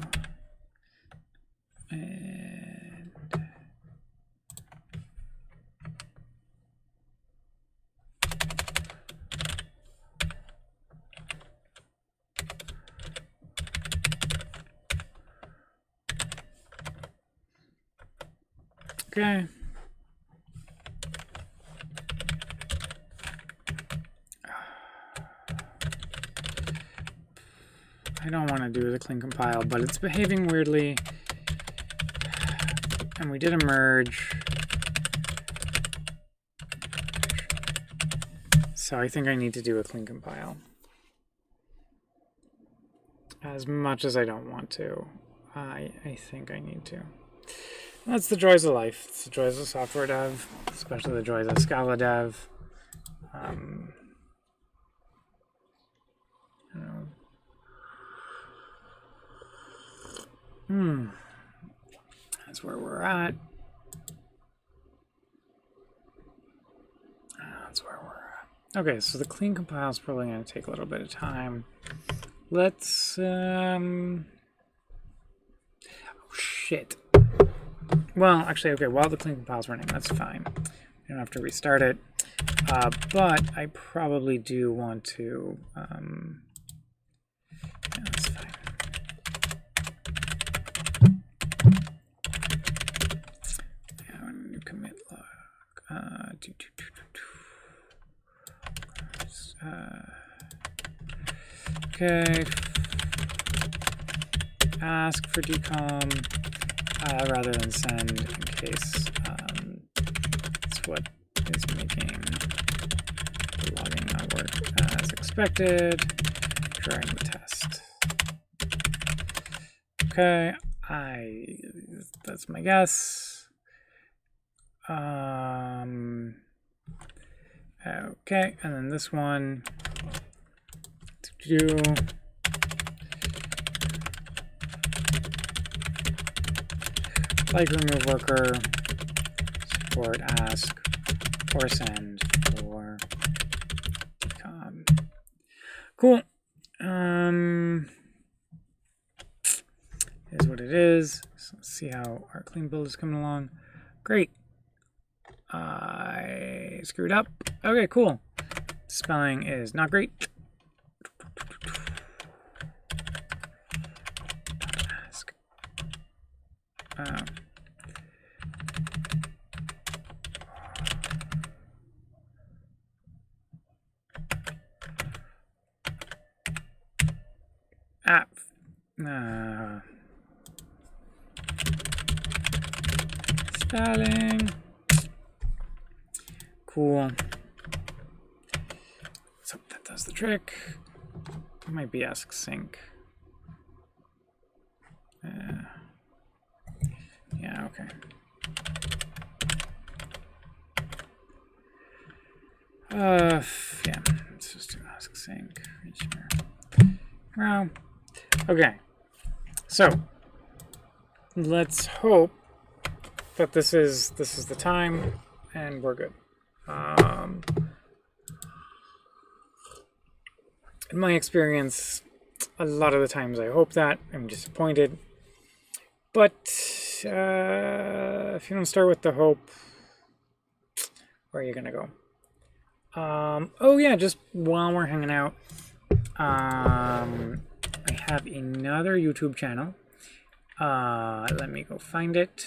And okay. I don't want to do the clean compile, but it's behaving weirdly. And we did a merge. So I think I need to do a clean compile. As much as I don't want to, I think I need to. That's the joys of life. It's the joys of software dev, especially the joys of Scala dev. That's where we're at. That's where we're at. Okay, so the clean compile is probably going to take a little bit of time. Let's, oh shit. Well, actually, okay, while the clean compile is running, that's fine. You don't have to restart it. But I probably do want to, yeah, that's fine. Yeah, I'm gonna do commit log. Okay. Ask for decom rather than send in case it's what is making the logging not work as expected during the test. Okay, that's my guess. Okay, and then this one to do like remove worker, support ask, or send, or decom. Cool. Is what it is. So let's see how our clean build is coming along. Great. I screwed up. Okay, cool. Spelling is not great. Ask. Spelling. Cool. So that does the trick. It might be ask sync. Yeah, okay. Yeah, let's just do ask sync. Well, okay. So let's hope that this is the time and we're good. In my experience, a lot of the times I hope that I'm disappointed. But if you don't start with the hope, where are you gonna go? Oh yeah, just while we're hanging out, I have another YouTube channel. Let me go find it.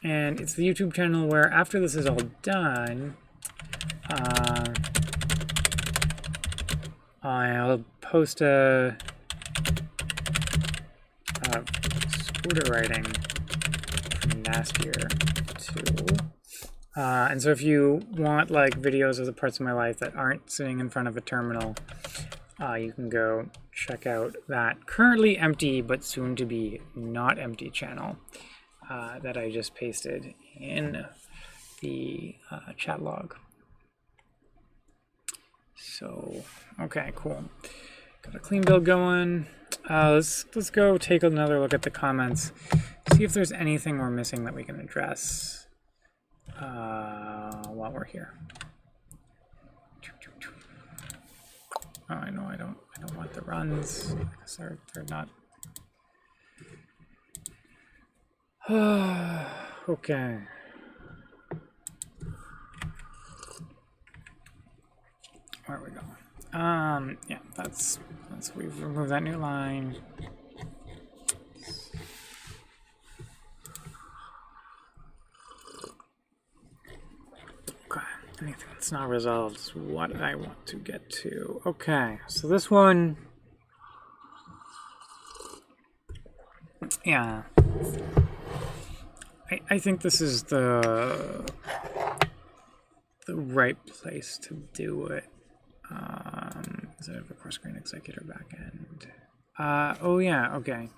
And it's the YouTube channel where after this is all done, I'll post a scooter riding from last year too. And so if you want like videos of the parts of my life that aren't sitting in front of a terminal, you can go check out that currently empty but soon to be not empty channel that I just pasted in the chat log. So, okay, cool. Got a clean build going. Let's go take another look at the comments, see if there's anything we're missing that we can address while we're here. Oh, I know I don't want the runs because they're not. Okay. Where are we going? Yeah, that's we've removed that new line. Okay, anything that's not resolved is what I want to get to. Okay, so this one, yeah, I think this is the right place to do it. Is it a core screen executor backend? Oh yeah, okay.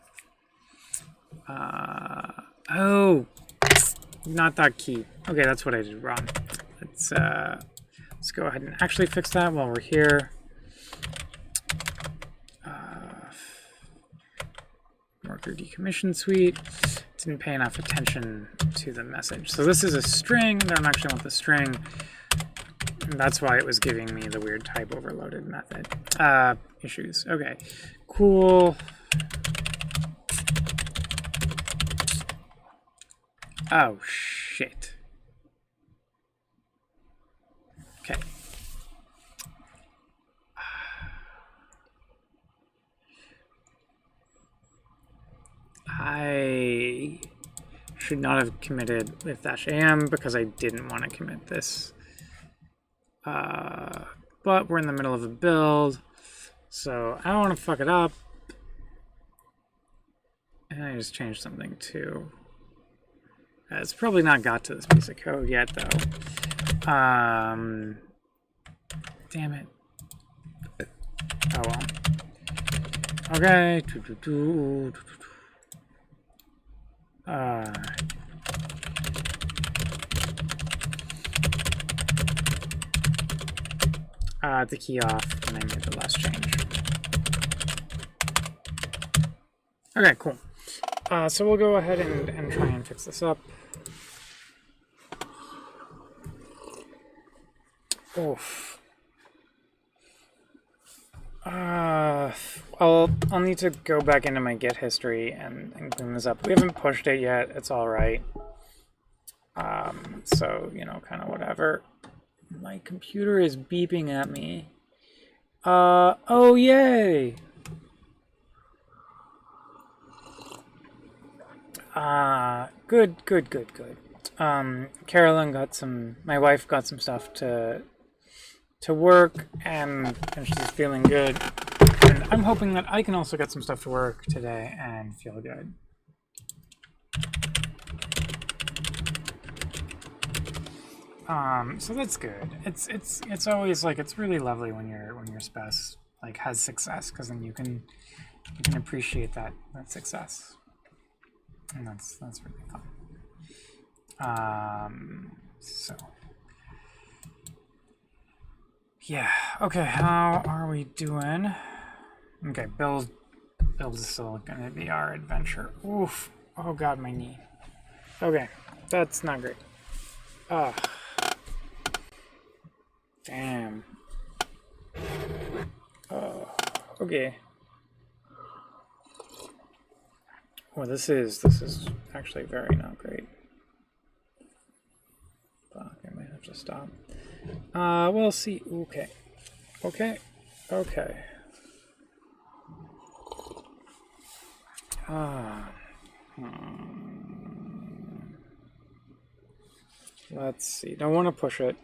Oh, not that key. Okay, that's what I did wrong. Let's go ahead and actually fix that while we're here. Worker decommission suite. Didn't pay enough attention to the message. So this is a string, and I don't actually want the string. And that's why it was giving me the weird type overloaded method issues. Okay, cool. Oh, shit. Okay. I should not have committed if-am because I didn't want to commit this. But we're in the middle of a build, so I don't want to fuck it up. And I just changed something too. It's probably not got to this piece of code yet, though. Damn it. Oh well. Okay. The key off, and I made the last change. Okay, cool. So we'll go ahead and try and fix this up. Oof. I'll need to go back into my Git history and clean this up. We haven't pushed it yet. It's all right. So, you know, kind of whatever. My computer is beeping at me. Oh, yay! Good. Carolyn got my wife got some stuff to work, and she's feeling good. And I'm hoping that I can also get some stuff to work today and feel good. So that's good. It's always like, it's really lovely when your spouse like has success, because then you can appreciate that success, and that's really fun. So yeah, okay, how are we doing? Okay, build is still gonna be our adventure. Oof, oh god, my knee. Okay, that's not great. Damn. Okay. Oh, this is actually very not great. Fuck, I might have to stop. We'll see. Okay. Okay. Okay. Let's see. Don't want to push it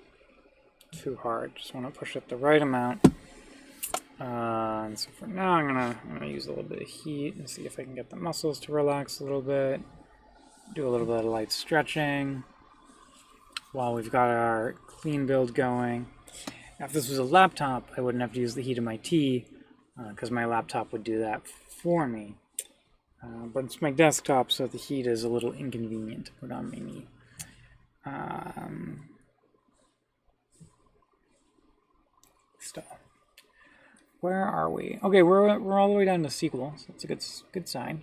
too hard. Just want to push it the right amount. And so for now, I'm gonna use a little bit of heat and see if I can get the muscles to relax a little bit. Do a little bit of light stretching while we've got our clean build going. Now, if this was a laptop, I wouldn't have to use the heat of my tea because my laptop would do that for me. But it's my desktop, so the heat is a little inconvenient to put on my knee. Still. Where are we? Okay, we're all the way down to SQL, so that's a good sign.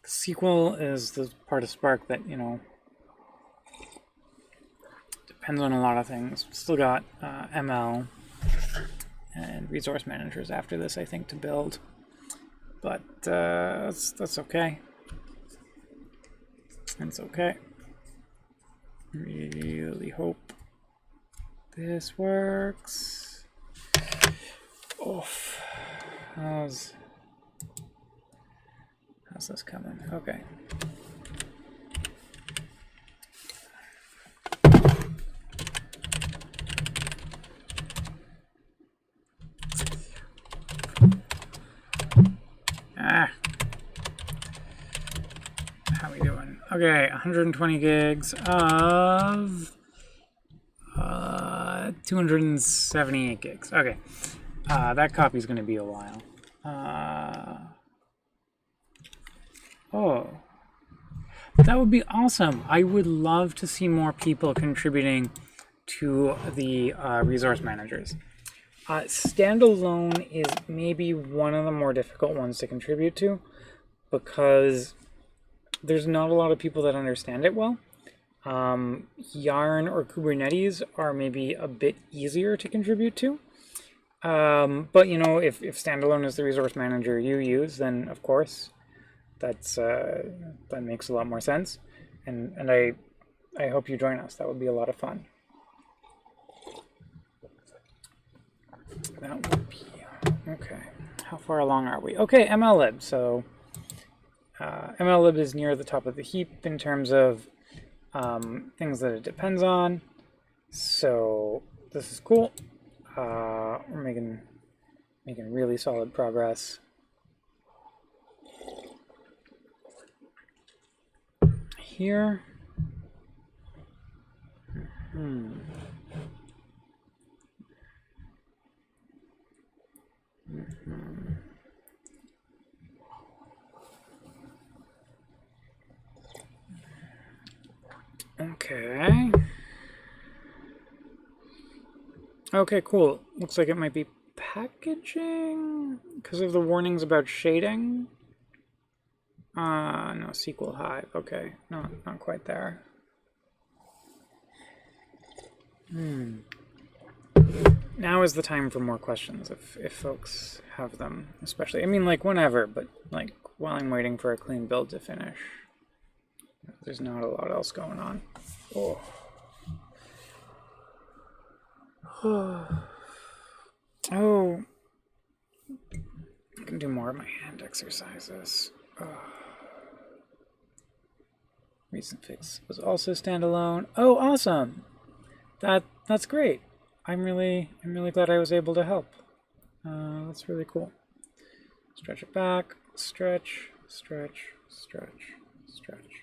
SQL is the part of Spark that, you know, depends on a lot of things. Still got ML and resource managers after this, I think, to build. But that's okay. It's okay. Really hope this works. Oof. How's this coming? Okay. How we doing? Okay, 120 gigs of 278 gigs. Okay, that copy is going to be a while. Oh, that would be awesome. I would love to see more people contributing to the resource managers. Standalone is maybe one of the more difficult ones to contribute to because there's not a lot of people that understand it well. Yarn or Kubernetes are maybe a bit easier to contribute to. But you know, if standalone is the resource manager you use, then of course that makes a lot more sense. And I hope you join us. That would be a lot of fun. That would be okay. How far along are we? Okay, MLlib. So MLlib is near the top of the heap in terms of things that it depends on. So this is cool. We're making really solid progress. Here. Okay. Okay, cool. Looks like it might be packaging because of the warnings about shading. No, SQL Hive. Okay, not quite there. Now is the time for more questions if folks have them, especially. I mean, like whenever, but like while I'm waiting for a clean build to finish. There's not a lot else going on. Oh. Oh. I can do more of my hand exercises. Recent fix was also standalone. Oh, awesome! That's great. I'm really glad I was able to help. That's really cool. Stretch it back. Stretch, stretch, stretch, stretch.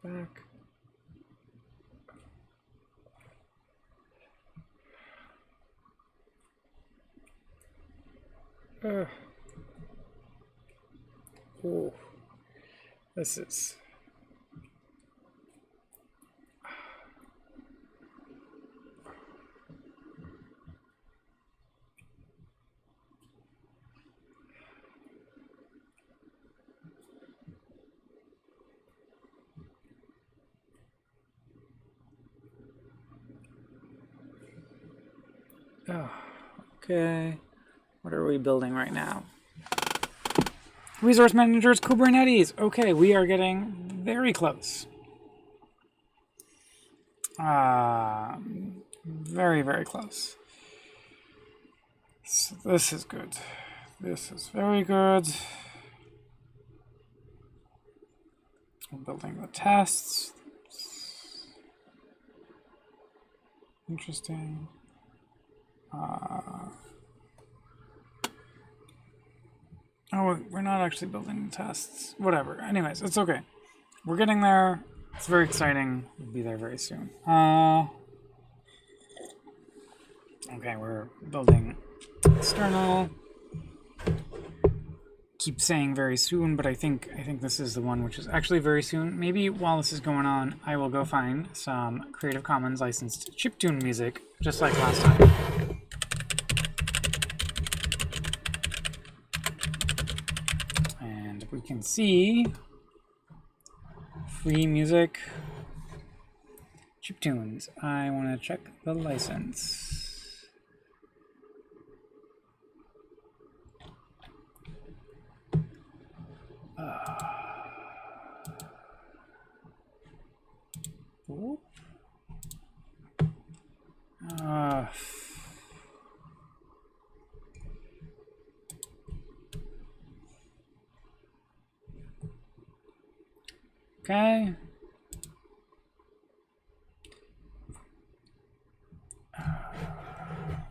Back. Oh, this is. Oh, okay. What are we building right now? Resource managers, Kubernetes. Okay, we are getting very close. Very, very close. So this is good. This is very good. We're building the tests. Interesting. Oh, we're not actually building the tests. Whatever. Anyways, it's okay. We're getting there. It's very exciting. We'll be there very soon. Okay, we're building external. Keep saying very soon, but I think this is the one which is actually very soon. Maybe while this is going on, I will go find some Creative Commons licensed chiptune music, just like last time. And we can see free music chiptunes. I want to check the license. Okay.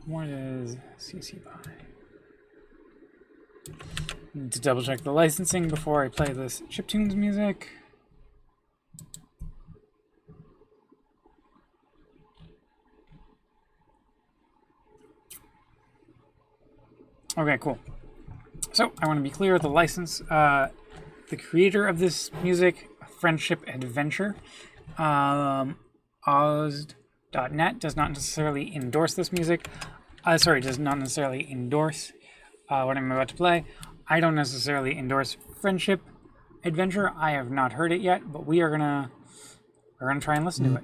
What is CC BY? Need to double check the licensing before I play this chiptunes music. Okay, cool. So I want to be clear, the license, the creator of this music, Friendship Adventure, Oz.net, does not necessarily endorse this music. Does not necessarily endorse what I'm about to play. I don't necessarily endorse Friendship Adventure. I have not heard it yet, but we're gonna try and listen to it.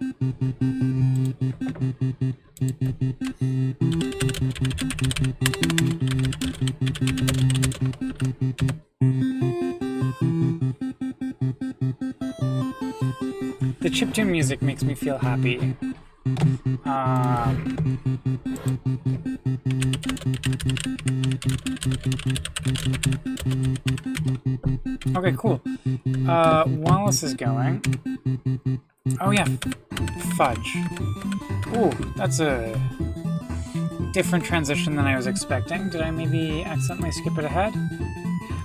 The chiptune music makes me feel happy. Okay, cool. While this is going... Oh yeah, fudge. Ooh, that's a different transition than I was expecting. Did I maybe accidentally skip it ahead?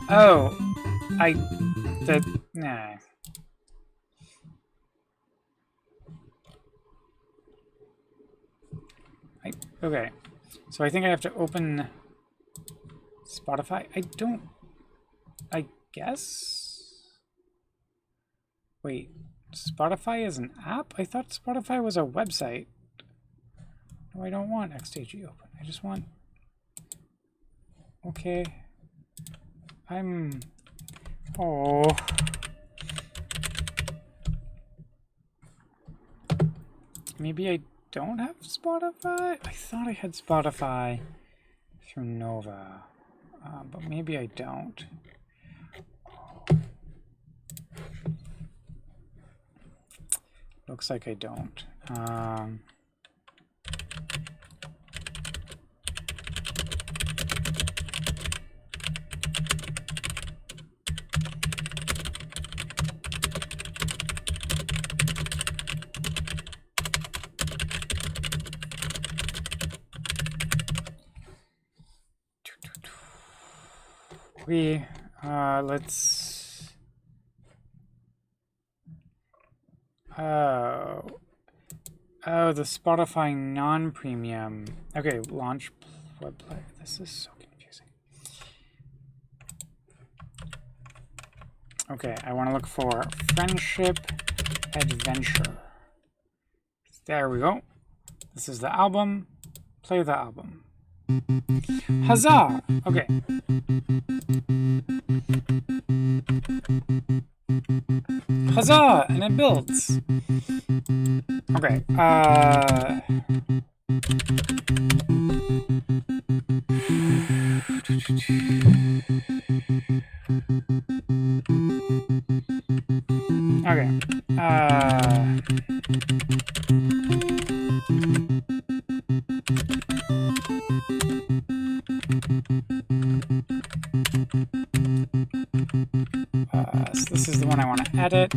Oh, nah. Okay, so I think I have to open Spotify. I guess? Wait, Spotify is an app? I thought Spotify was a website. No, I don't want XTG open. I just want... Okay. Oh. Maybe I don't have Spotify? I thought I had Spotify through Nova, but maybe I don't. Looks like I don't. Let's... Oh, the Spotify non-premium. Okay, launch web player. This is so confusing. Okay, I want to look for Friendship Adventure. There we go. This is the album. Play the album. Huzzah! Okay. Huzzah! And it builds. Okay. Okay. So this is the one I want to edit.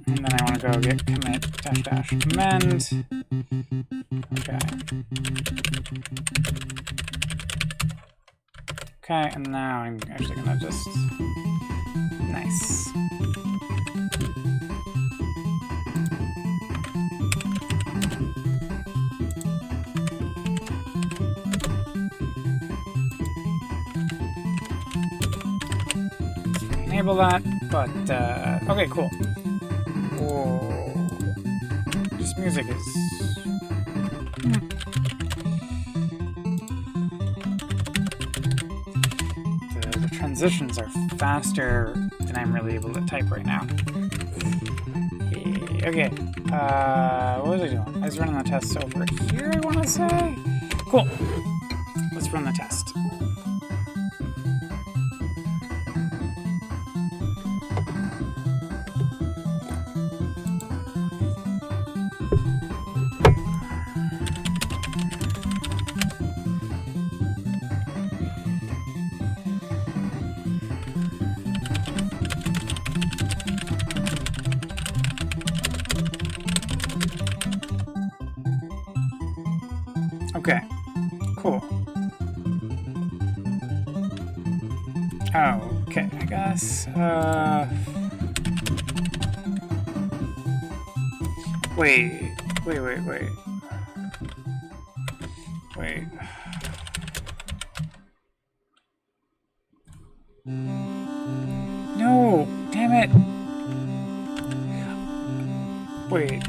And then I want to go get commit dash amend. Okay. Okay, and now I'm actually gonna just nice. Enable that, but okay, cool. Whoa. This music is the transitions are faster than I'm really able to type right now. Okay, what was I doing? I was running the tests over here, I want to say. Cool. Let's run the test. Okay, cool. Oh, okay, I guess, wait. No, damn it. Wait.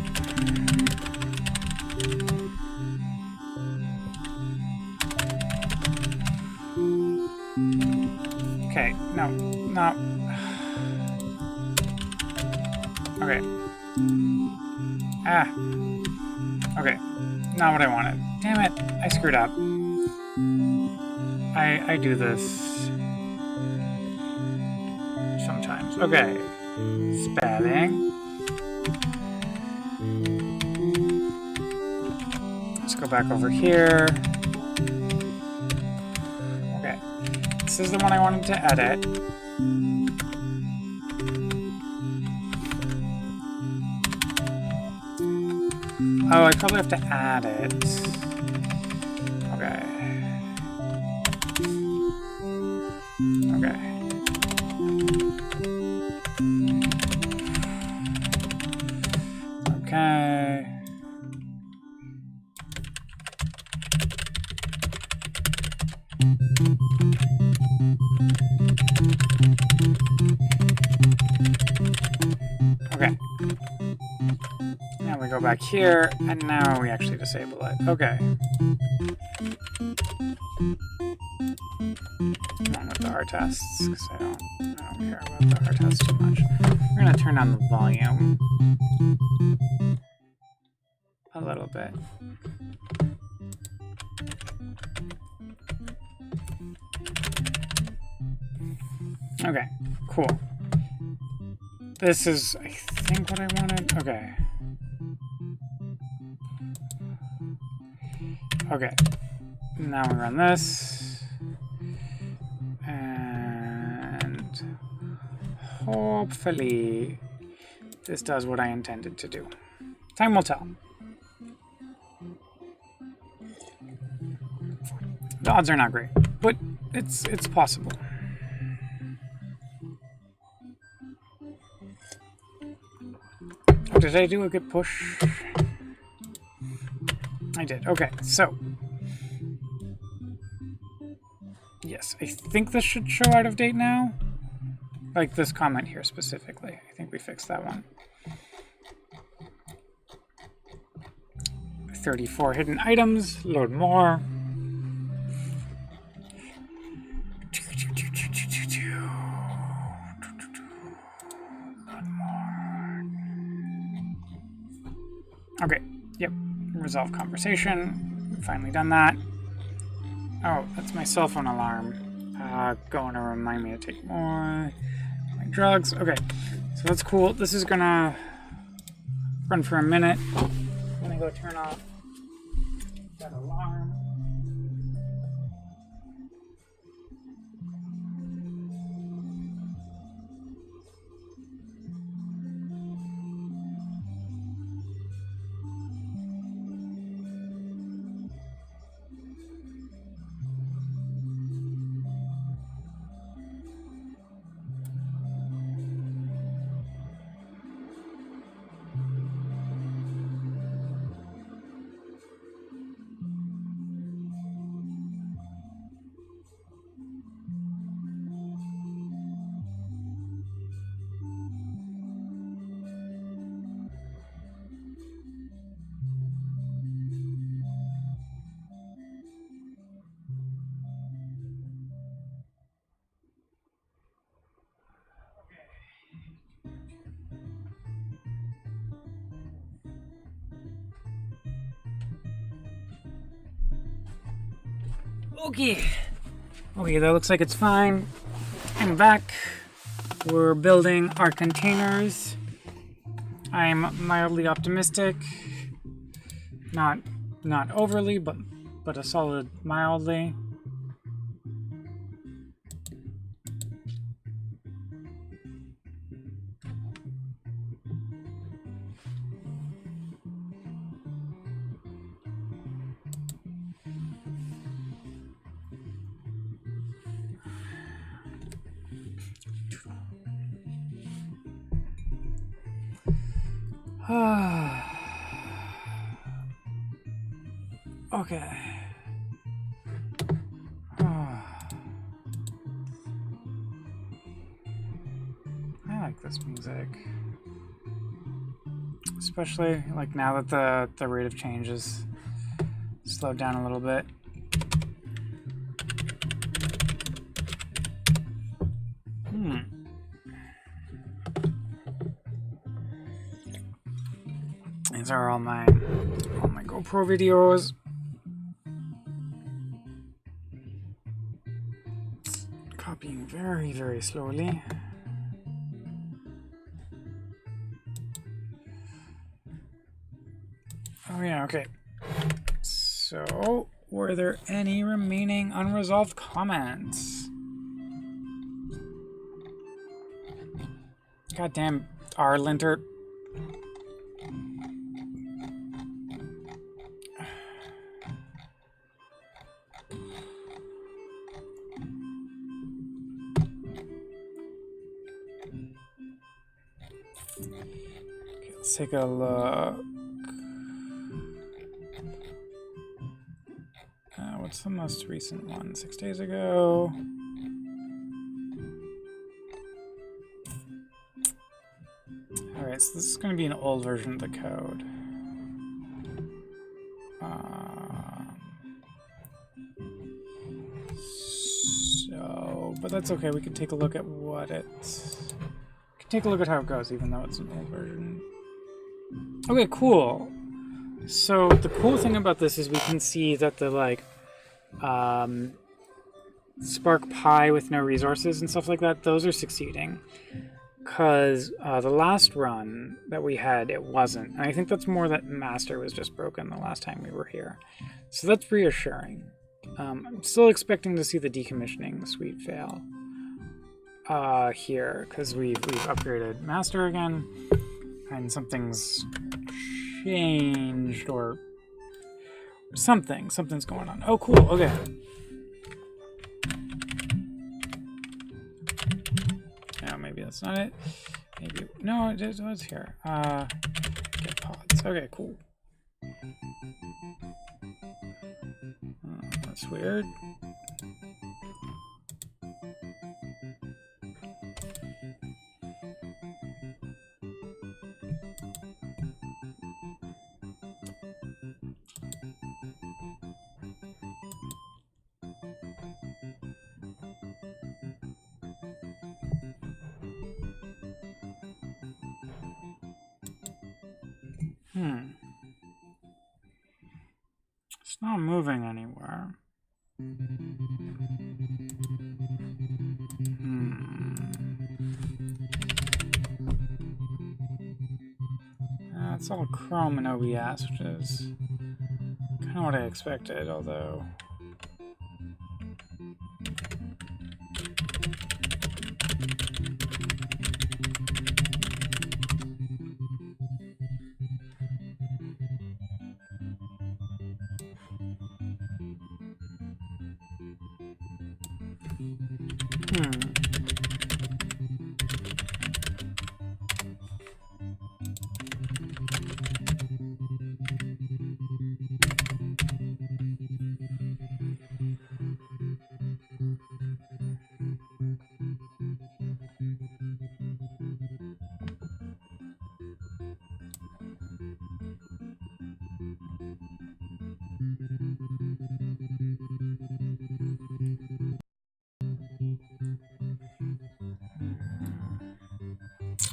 Okay, no. Okay. Okay, not what I wanted. Damn it, I screwed up. I do this sometimes. Okay, spelling. Let's go back over here. Okay, this is the one I wanted to edit. Oh, I probably have to add it. Okay. Okay. Okay. Okay. Now we go back here, and now we actually disable it. Okay. On with the R tests, because I don't care about the R tests too much. We're gonna turn on the volume a little bit. Okay, cool. This is, I think, what I wanted. Okay. Okay. Now we run this. And hopefully this does what I intended to do. Time will tell. The odds are not great, but it's possible. Oh, did I do a good push? I did. Okay, so yes, I think this should show out of date now. Like this comment here specifically. I think we fixed that one. 34 hidden items. Load more. Okay, yep. Resolve conversation. Finally done that. Oh, that's my cell phone alarm. Going to remind me to take more. My drugs. Okay, so that's cool. This is gonna run for a minute. I'm gonna go turn off that alarm. Okay. Okay, that looks like it's fine. I'm back. We're building our containers. I'm mildly optimistic. Not overly, but a solid mildly. Okay. I like this music. Especially like now that the rate of change is slowed down a little bit. These are all my GoPro videos. Copying very, very slowly. Oh yeah, okay. So, were there any remaining unresolved comments? Goddamn R-linter. Okay, let's take a look. What's the most recent one? 6 days ago. Alright, so this is going to be an old version of the code. But that's okay. We can take a look at what it's... We can take a look at how it goes, even though it's an old version. Okay, cool. So the cool thing about this is we can see that the, like, Spark Pi with no resources and stuff like that, those are succeeding. Because the last run that we had, it wasn't. And I think that's more that master was just broken the last time we were here. So that's reassuring. I'm still expecting to see the decommissioning suite fail here, because we've upgraded master again, and something's changed, or something's going on. Oh, cool. Okay. No, maybe that's not it. Maybe no, it was here. Get pods. Okay, cool. That's weird. It's not moving anywhere. It's all Chrome and OBS, which is kind of what I expected, although...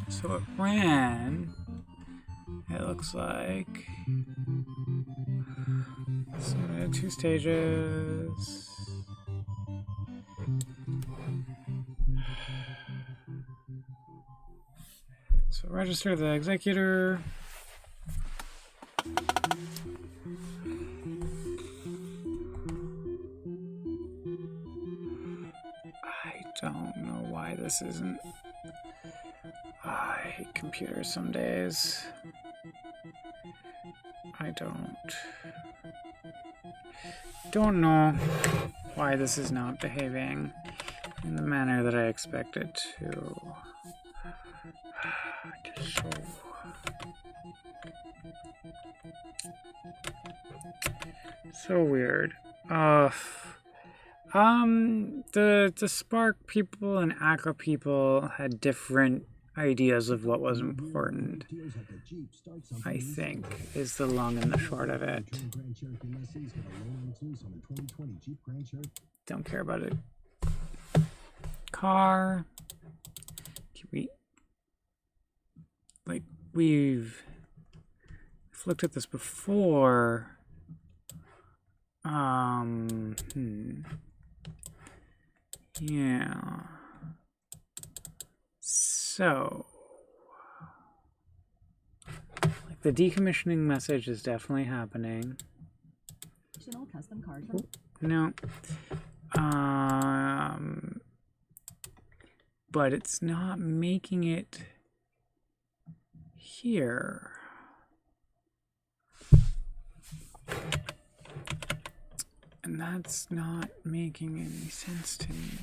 So it ran, it looks like, so 2 stages. So register the executor. I don't know why this isn't. I hate computers some days. I don't know why this is not behaving in the manner that I expect it to. Just so weird. The Spark people and Aqua people had different ideas of what was important, I think, is the long and the short of it. Don't care about it. Car. We've looked at this before. Yeah. So, like, the decommissioning message is definitely happening. Custom card. No. But it's not making it here. And that's not making any sense to me.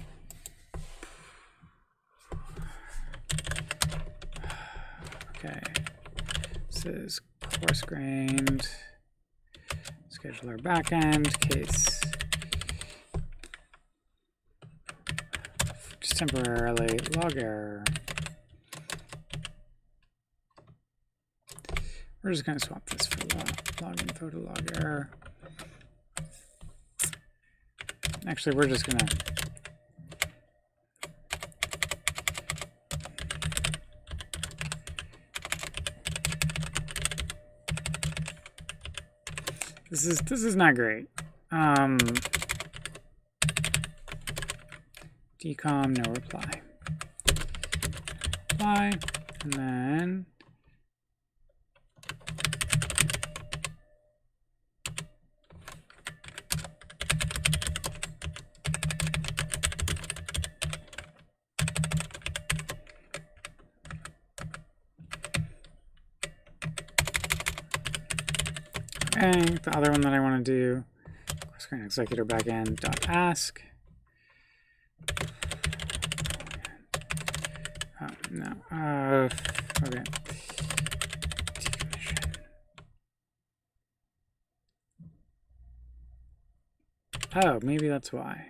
Okay, this is coarse-grained, scheduler backend, case, just temporarily, log error. We're just going to swap this for log info to log error. Actually, we're just going to This is not great. Decom, no reply. Reply, and then the other one that I want to do, screen executor backend dot ask. Oh, no. Okay. Decommission. Oh, maybe that's why.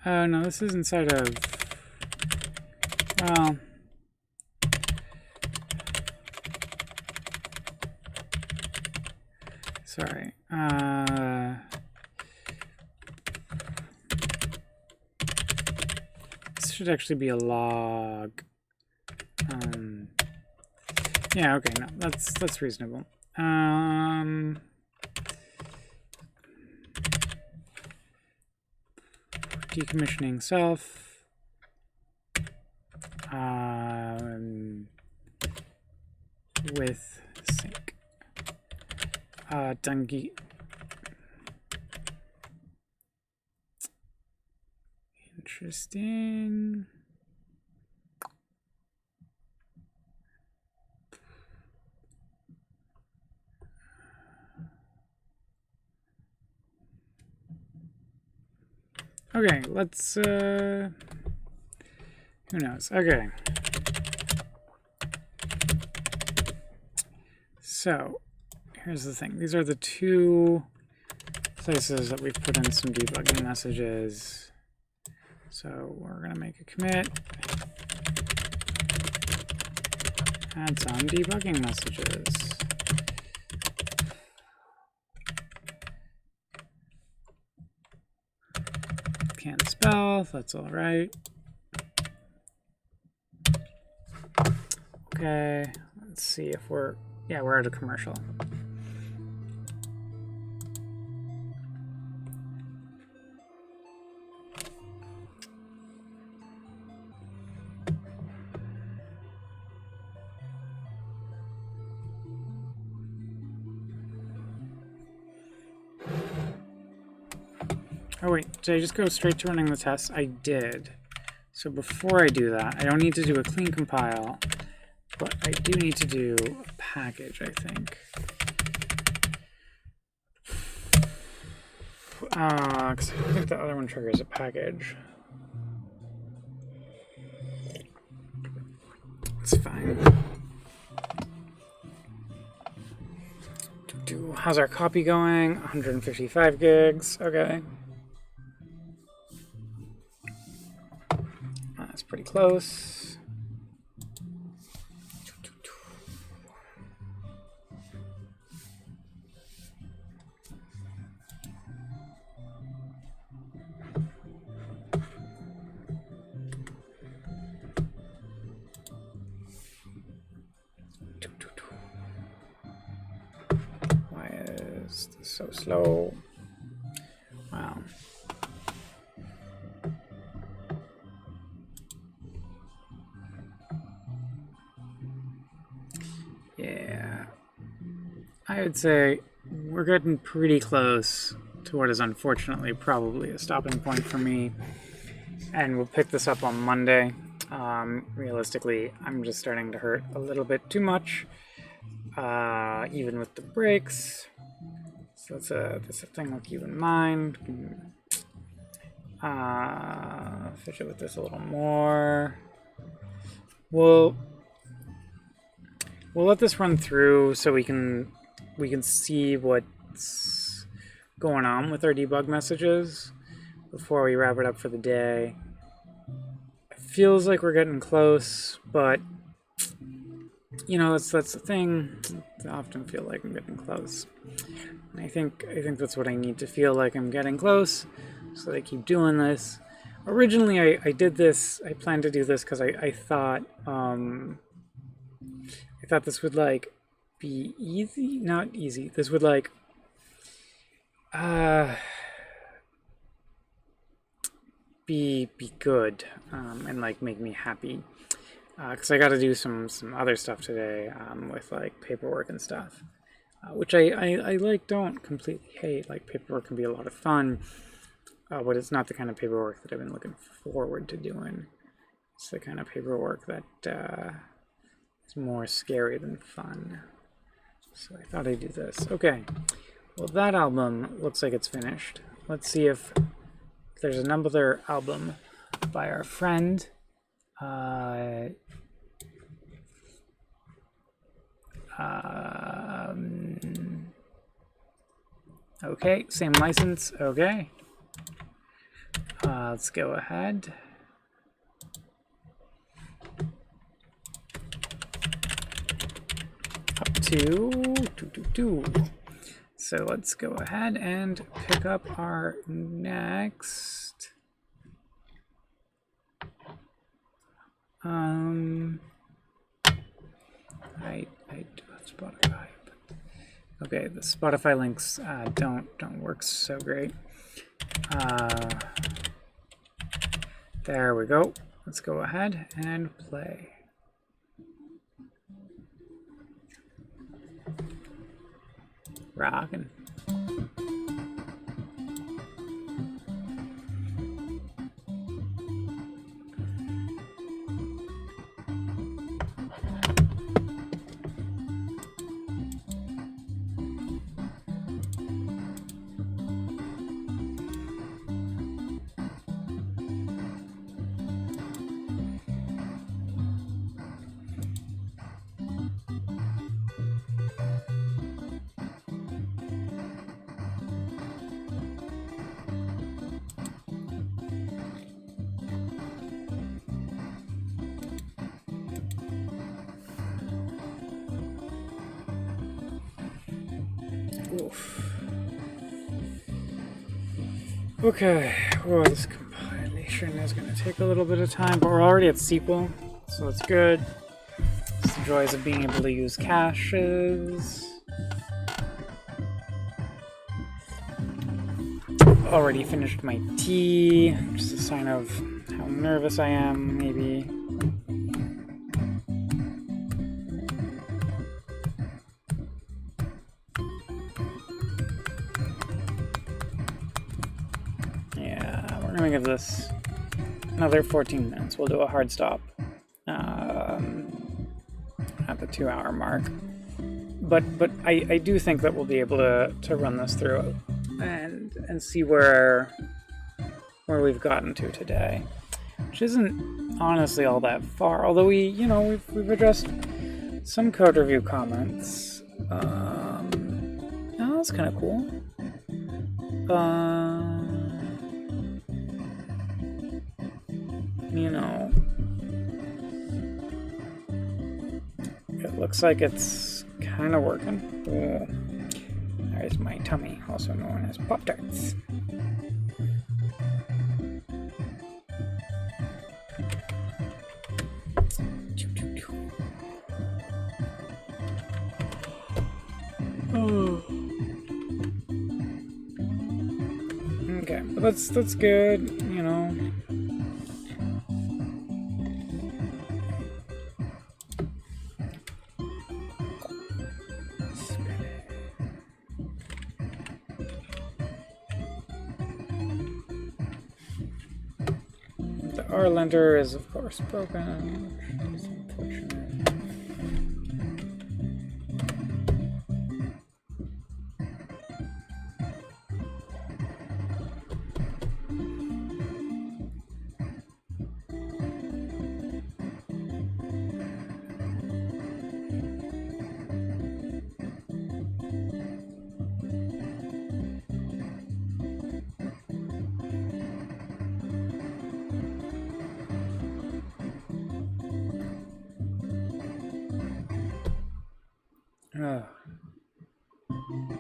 Oh, no, this is inside of, well, Sorry. This should actually be a log. Yeah, okay, no, that's reasonable. Decommissioning self. With sync. Dungy. Interesting. Okay, let's, who knows? Okay. So, here's the thing. These are the two places that we've put in some debugging messages. So, we're going to make a commit. Add some debugging messages. Can't spell, that's all right. Okay, let's see if we're out of commercial. Oh wait, did I just go straight to running the test? I did. So before I do that, I don't need to do a clean compile, but I do need to do a package, I think. Because I don't think the other one triggers a package. It's fine. How's our copy going? 155 gigs. Okay. That's pretty close. Why is this so slow? Wow. Yeah, I would say we're getting pretty close to what is unfortunately probably a stopping point for me, and we'll pick this up on Monday. Realistically, I'm just starting to hurt a little bit too much, even with the breaks. So that's a thing I'll keep in mind. Fish it with this a little more. We'll let this run through so we can see what's going on with our debug messages before we wrap it up for the day. It feels like we're getting close, but you know, that's the thing. I often feel like I'm getting close. And I think that's what I need to feel like I'm getting close, so I keep doing this. Originally, I did this. I planned to do this because I thought this would like be easy. Not easy. This would like be good and like make me happy. Because I got to do some other stuff today with like paperwork and stuff, which I like don't completely hate. Like paperwork can be a lot of fun, but it's not the kind of paperwork that I've been looking forward to doing. It's the kind of paperwork that is more scary than fun. So I thought I'd do this. Okay, well that album looks like it's finished. Let's see if there's another album by our friend. Okay, same license. Okay. Let's go ahead. Up to so let's go ahead and pick up our next. I do have Spotify. Okay, the Spotify links don't work so great. There we go. Let's go ahead and play. Rockin'. Oof. Okay, well, this compilation is going to take a little bit of time, but we're already at SQL, so it's good. It's the joys of being able to use caches. Already finished my tea, just a sign of how nervous I am, maybe. We're gonna give this another 14 minutes. We'll do a hard stop at the 2-hour mark. But I do think that we'll be able to run this through and see where we've gotten to today, which isn't honestly all that far. Although we've addressed some code review comments. Oh, that's kind of cool. It looks like it's kind of working. Ooh. There's my tummy, also known as Pop-Tarts. Okay, but that's good, The R lender is of course broken, which is unfortunate.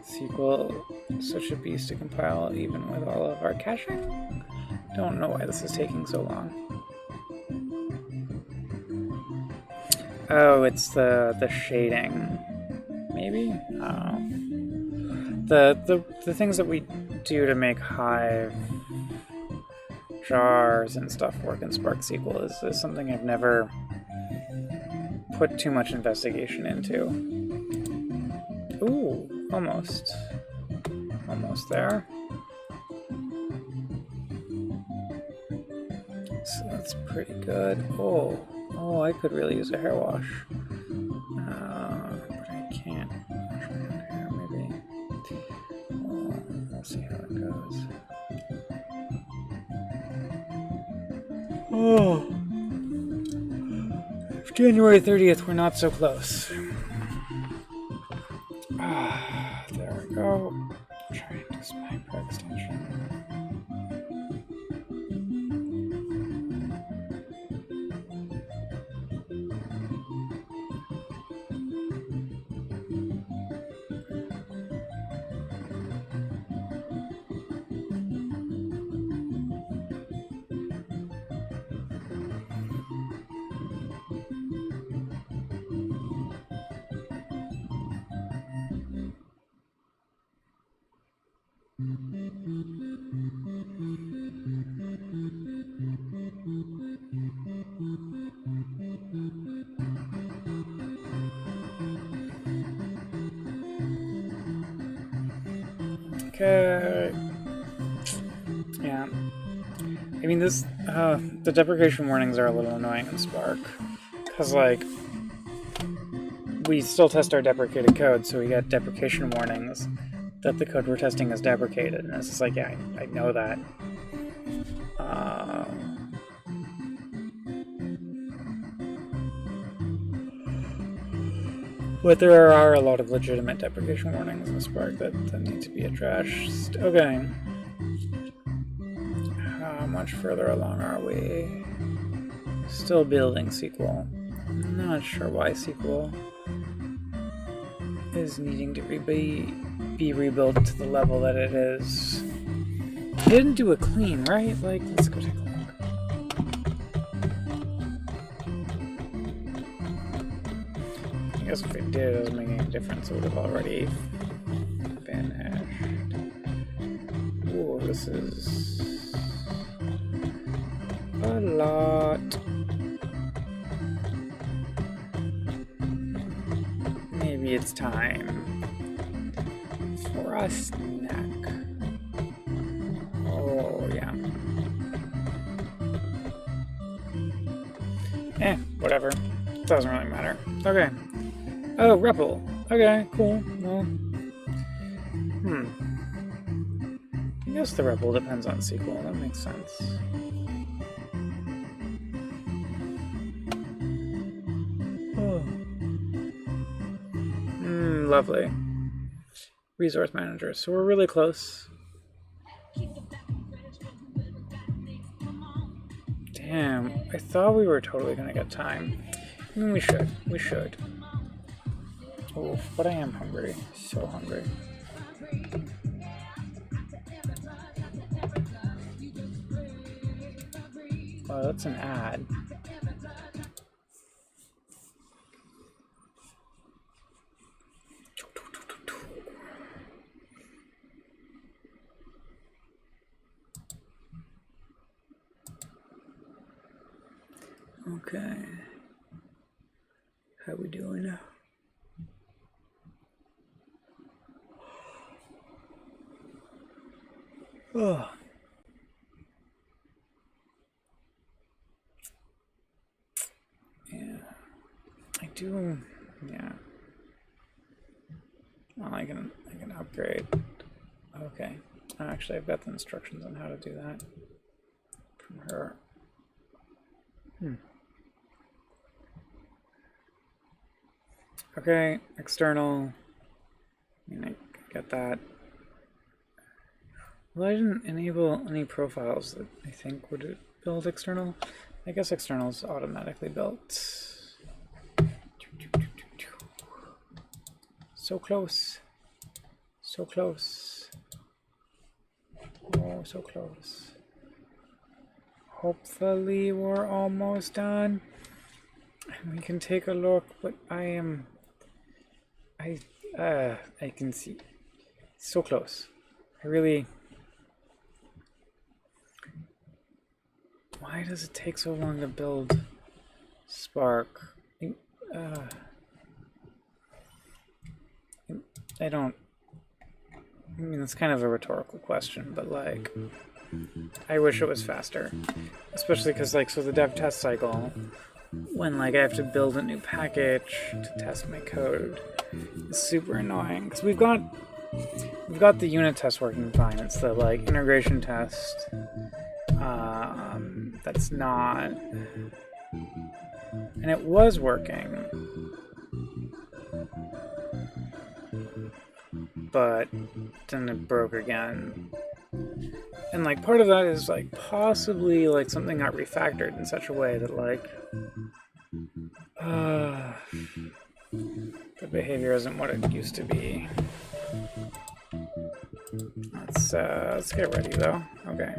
SQL, such a beast to compile even with all of our caching. Don't know why this is taking so long. Oh, it's the shading, maybe? I don't know. The things that we do to make Hive jars and stuff work in Spark SQL is something I've never put too much investigation into. Ooh, almost there. So that's pretty good. Oh, I could really use a hair wash. But I can't wash my own hair, maybe. We'll see how it goes. Oh, January 30th, we're not so close. There we go. Trying to spy per extension. Okay. Yeah. I mean, the deprecation warnings are a little annoying in Spark. Because, like, we still test our deprecated code, so we get deprecation warnings that the code we're testing is deprecated. And it's just like, yeah, I know that. But there are a lot of legitimate deprecation warnings in Spark that need to be addressed. Okay. How much further along are we? Still building SQL. I'm not sure why SQL is needing to be rebuilt to the level that it is. I didn't do a clean, right? Like, let's go take a look. I guess if it did, it doesn't make any difference. It would have already finished. Ooh, this is a lot. Maybe it's time for a snack. Oh, yeah. Whatever. Doesn't really matter. Okay. Oh, REPL. Okay, cool. Well, I guess the REPL depends on SQL. That makes sense. Oh. Lovely. Resource manager. So we're really close. Damn, I thought we were totally gonna get time. We should. We should. Oh, but I am hungry. So hungry. Oh, that's an ad. Okay. How we doing now? Oh. Yeah. I do. Yeah. Well, I can upgrade. Okay. Actually, I've got the instructions on how to do that from her. Okay, external. I mean, I get that. Well, I didn't enable any profiles that I think would build external. I guess external is automatically built. So close. So close. Oh, so close. Hopefully we're almost done. We can take a look, but I can see. So close. I really... Why does it take so long to build Spark? I don't... I mean, it's kind of a rhetorical question, but like... I wish it was faster. Especially because, like, so the dev test cycle, when, like, I have to build a new package to test my code, is super annoying. Because we've got the unit test working fine. It's the, like, integration test. That's not... And it was working. But then it broke again. And, like, part of that is, like, possibly, like, something got refactored in such a way that, like, the behavior isn't what it used to be. Let's get ready, though. Okay.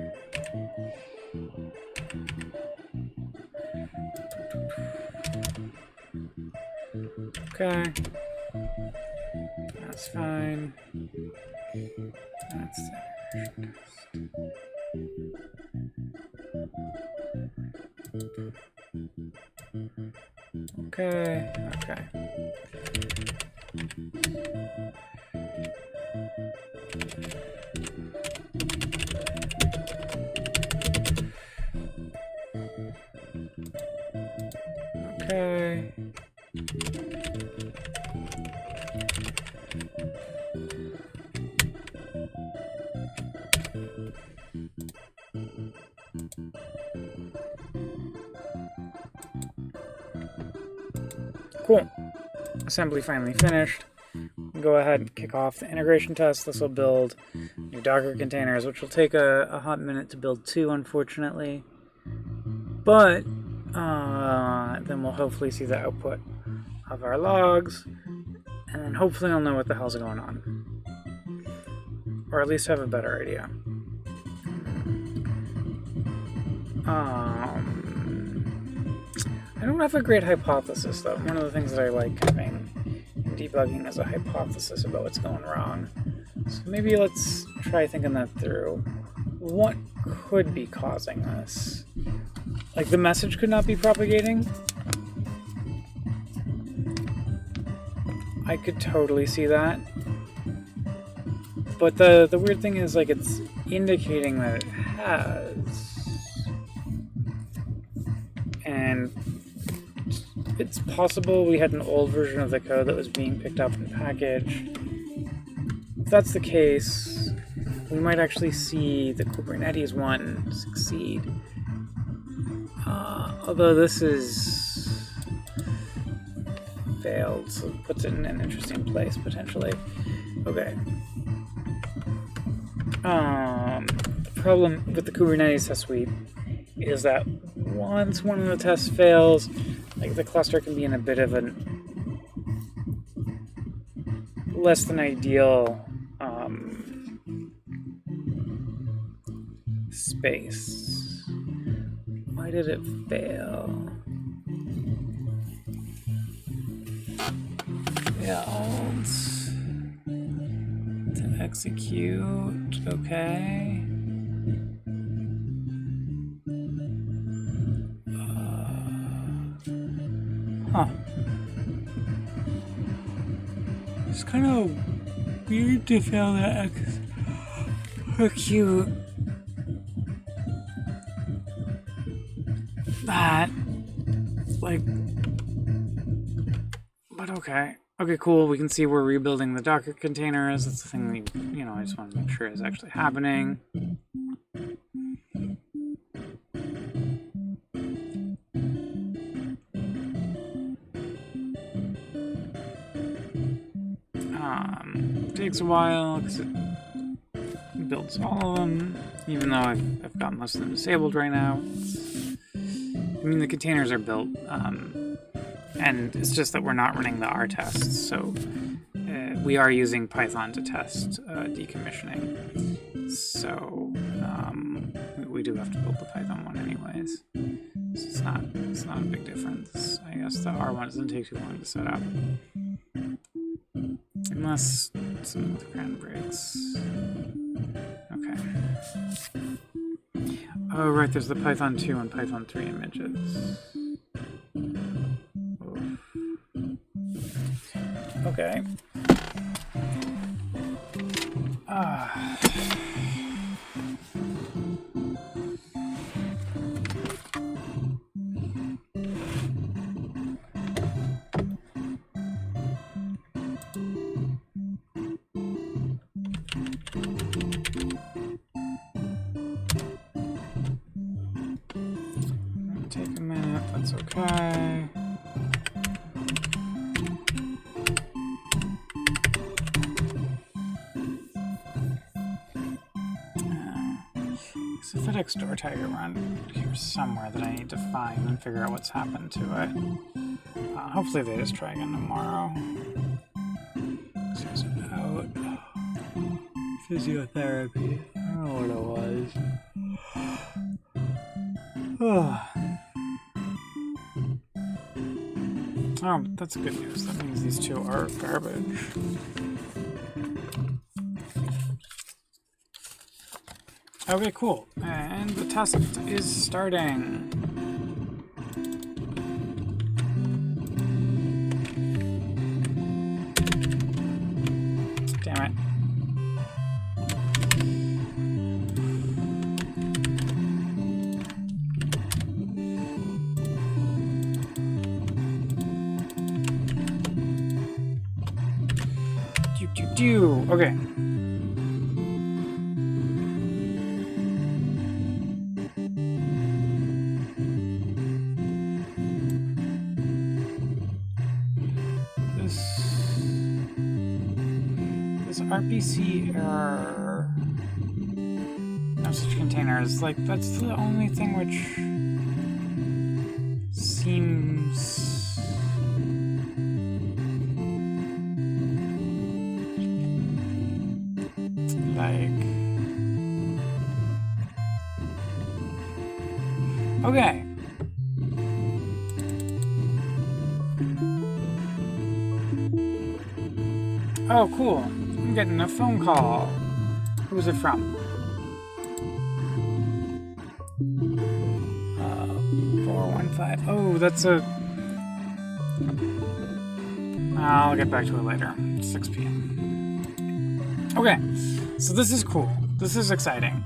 Okay. That's fine. That's Okay, okay. Okay. Cool. Assembly finally finished. Go ahead and kick off the integration test. This will build new Docker containers, which will take a hot minute to build 2, unfortunately. But then we'll hopefully see the output of our logs, and then hopefully I'll know what the hell's going on. Or at least have a better idea. I don't have a great hypothesis, though. One of the things that I like having in debugging is a hypothesis about what's going wrong. So maybe let's try thinking that through. What could be causing this? Like, the message could not be propagating? I could totally see that. But the weird thing is, like, it's indicating that it has. And it's possible we had an old version of the code that was being picked up and packaged. If that's the case, we might actually see the Kubernetes one succeed. Although this is failed, so it puts it in an interesting place, potentially. Okay. The problem with the Kubernetes test suite is that once one of the tests fails, like, the cluster can be in a bit of a less than ideal space. Why did it fail? Failed to execute. Okay. Huh. It's kind of weird to fail to execute that. Like, but okay. Okay, cool. We can see we're rebuilding the Docker containers. That's the thing we, I just want to make sure is actually happening. It takes a while because it builds all of them, even though I've got most of them disabled right now. I mean, the containers are built, and it's just that we're not running the R tests, so we are using Python to test decommissioning. So we do have to build the Python one anyways. So it's not a big difference. I guess the R one doesn't take too long to set up. Unless some of the ground breaks. Okay. Oh, right, there's the Python 2 and Python 3 images. Oof. Okay. Take a minute, that's okay. There's a FedEx door tag around here somewhere that I need to find and figure out what's happened to it. Hopefully they just try again tomorrow. This is out. Physiotherapy. I don't know what it was. Oh, that's good news. That means these two are garbage. Okay, cool. And the test is starting. Damn it. Okay. This RPC error, no such containers, like that's the only thing which seems like okay. Oh, cool. I'm getting a phone call. Who's it from? 415. Oh, that's a... I'll get back to it later. 6 p.m. Okay, so this is cool. This is exciting.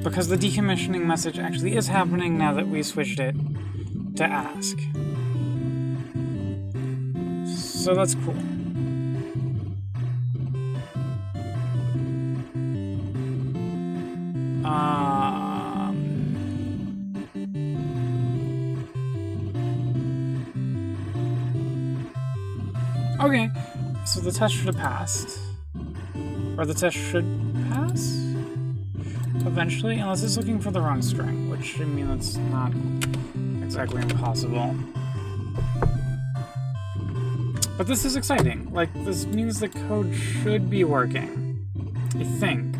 Because the decommissioning message actually is happening now that we switched it to ask. So that's cool. Okay, so the test should have passed. Or the test should pass? Eventually, unless it's looking for the wrong string, which should mean it's not exactly impossible. But this is exciting. Like, this means the code should be working. I think.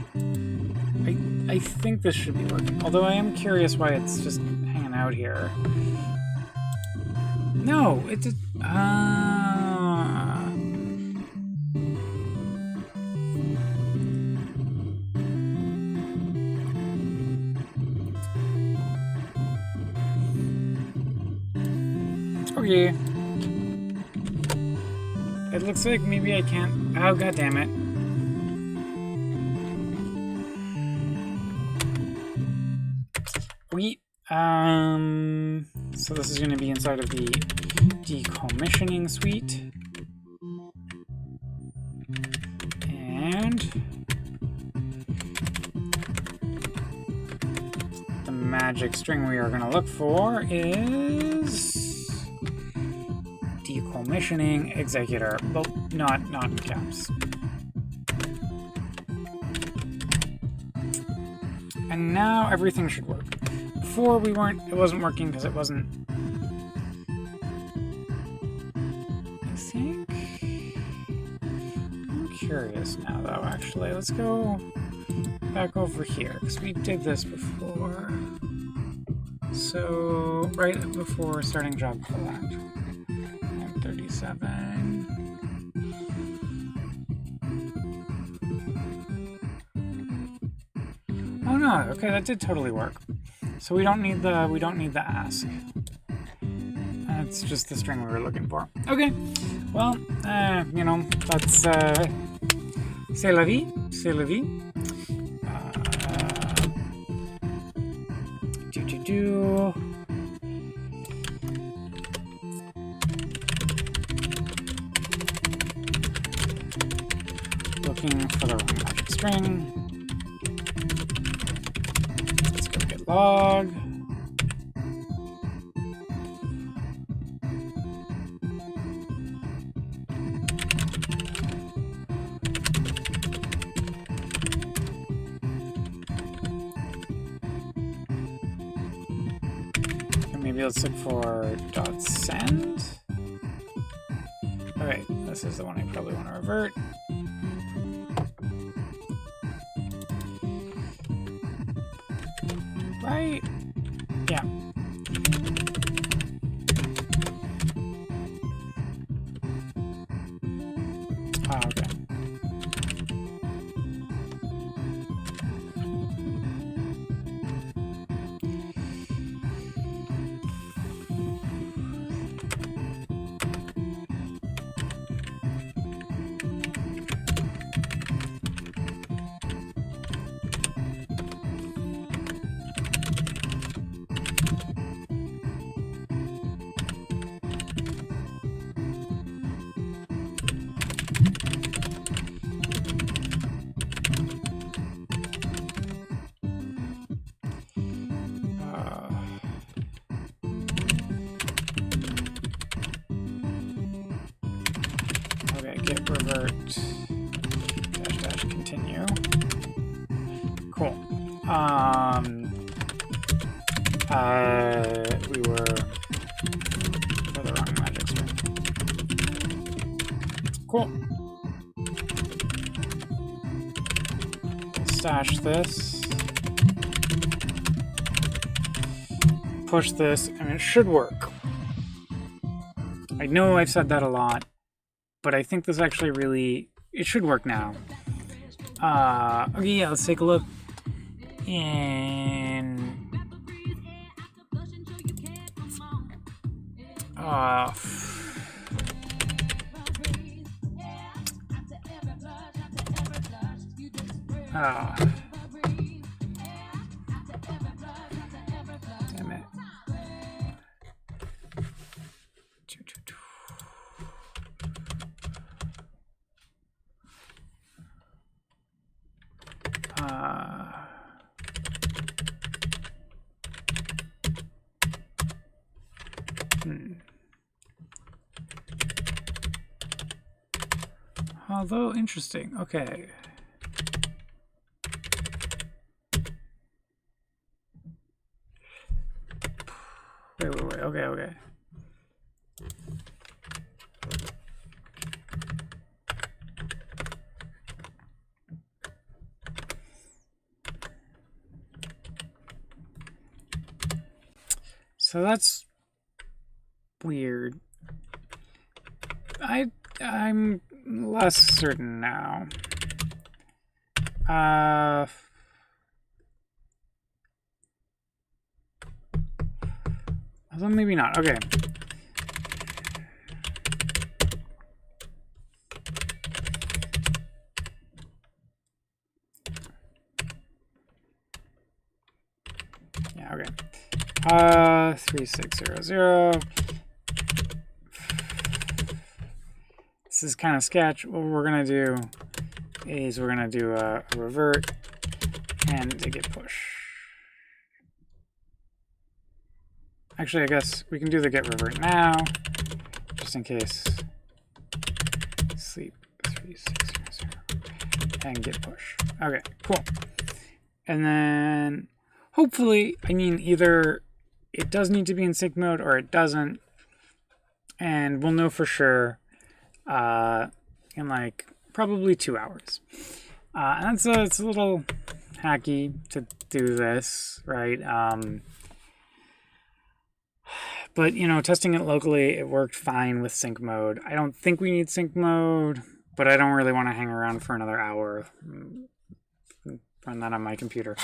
I think this should be working. Although I am curious why it's just hanging out here. No, it's a... Okay. It looks like maybe I can't... Oh, goddammit. So this is going to be inside of the decommissioning suite. And the magic string we are going to look for is decommissioning executor. Well, not in caps. And now everything should work. Before it wasn't working because it wasn't. I think. I'm curious now though, actually. Let's go back over here because we did this before. So, right before starting job collect. 37. Oh no, okay, that did totally work. So we don't need the ask. That's just the string we were looking for. Okay. Well, you know, that's c'est la vie. C'est la vie. Looking for the wrong magic string. Let's go get log. And maybe let's look for .send. Okay, this is the one I probably want to revert. Right? Yeah. Oh, okay. git revert dash continue. Cool. We were for the wrong magic string. Cool. Stash this. Push this, and it should work. I know I've said that a lot, but I think this actually really, it should work now. Okay, yeah, let's take a look. And damn it. Although interesting, okay. Wait, okay. So that's weird. I'm less certain now. Although maybe not. Okay. Yeah, okay. 3600. This is kind of sketch. What we're gonna do is we're gonna do a revert and a git push. Actually, I guess we can do the git revert now, just in case. Sleep 3600 and git push. Okay, cool. And then hopefully, I mean, either it does need to be in sync mode or it doesn't, and we'll know for sure in like probably 2 hours. And it's a little hacky to do this, right? But, you know, testing it locally, it worked fine with sync mode. I don't think we need sync mode, but I don't really want to hang around for another hour. Run that on my computer.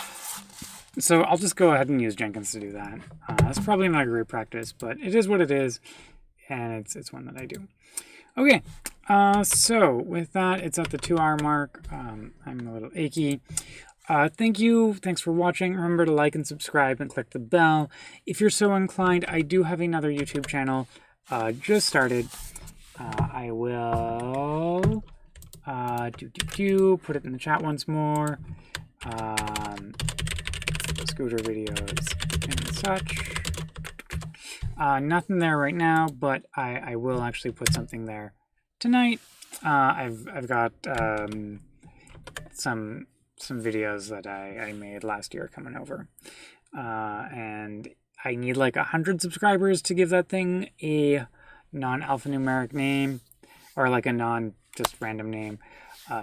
So I'll just go ahead and use Jenkins to do that. That's probably not a great practice, but it is what it is, and it's one that I do. Okay, so with that, it's at the 2 hour mark. I'm a little achy. Thanks for watching. Remember to like and subscribe and click the bell. If you're so inclined, I do have another YouTube channel just started. I will put it in the chat once more. Scooter videos and such. Nothing there right now, but I will actually put something there tonight. I've got some videos that I made last year coming over, and I need like 100 subscribers to give that thing a non-alphanumeric name, or like a just random name.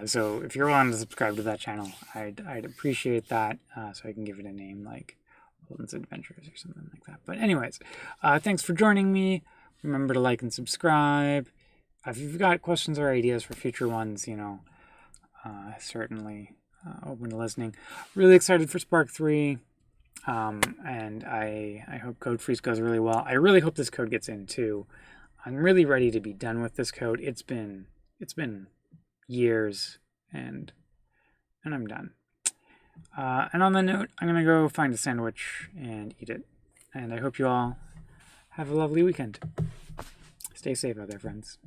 So if you're willing to subscribe to that channel, I'd appreciate that, so I can give it a name like Holden's Adventures or something like that. But anyways, thanks for joining me. Remember to like and subscribe. If you've got questions or ideas for future ones, you know, certainly open to listening. Really excited for Spark 3, and I hope Code Freeze goes really well. I really hope this code gets in too. I'm really ready to be done with this code. It's been years, and I'm done. And on that note, I'm gonna go find a sandwich and eat it. And I hope you all have a lovely weekend. Stay safe out there, friends.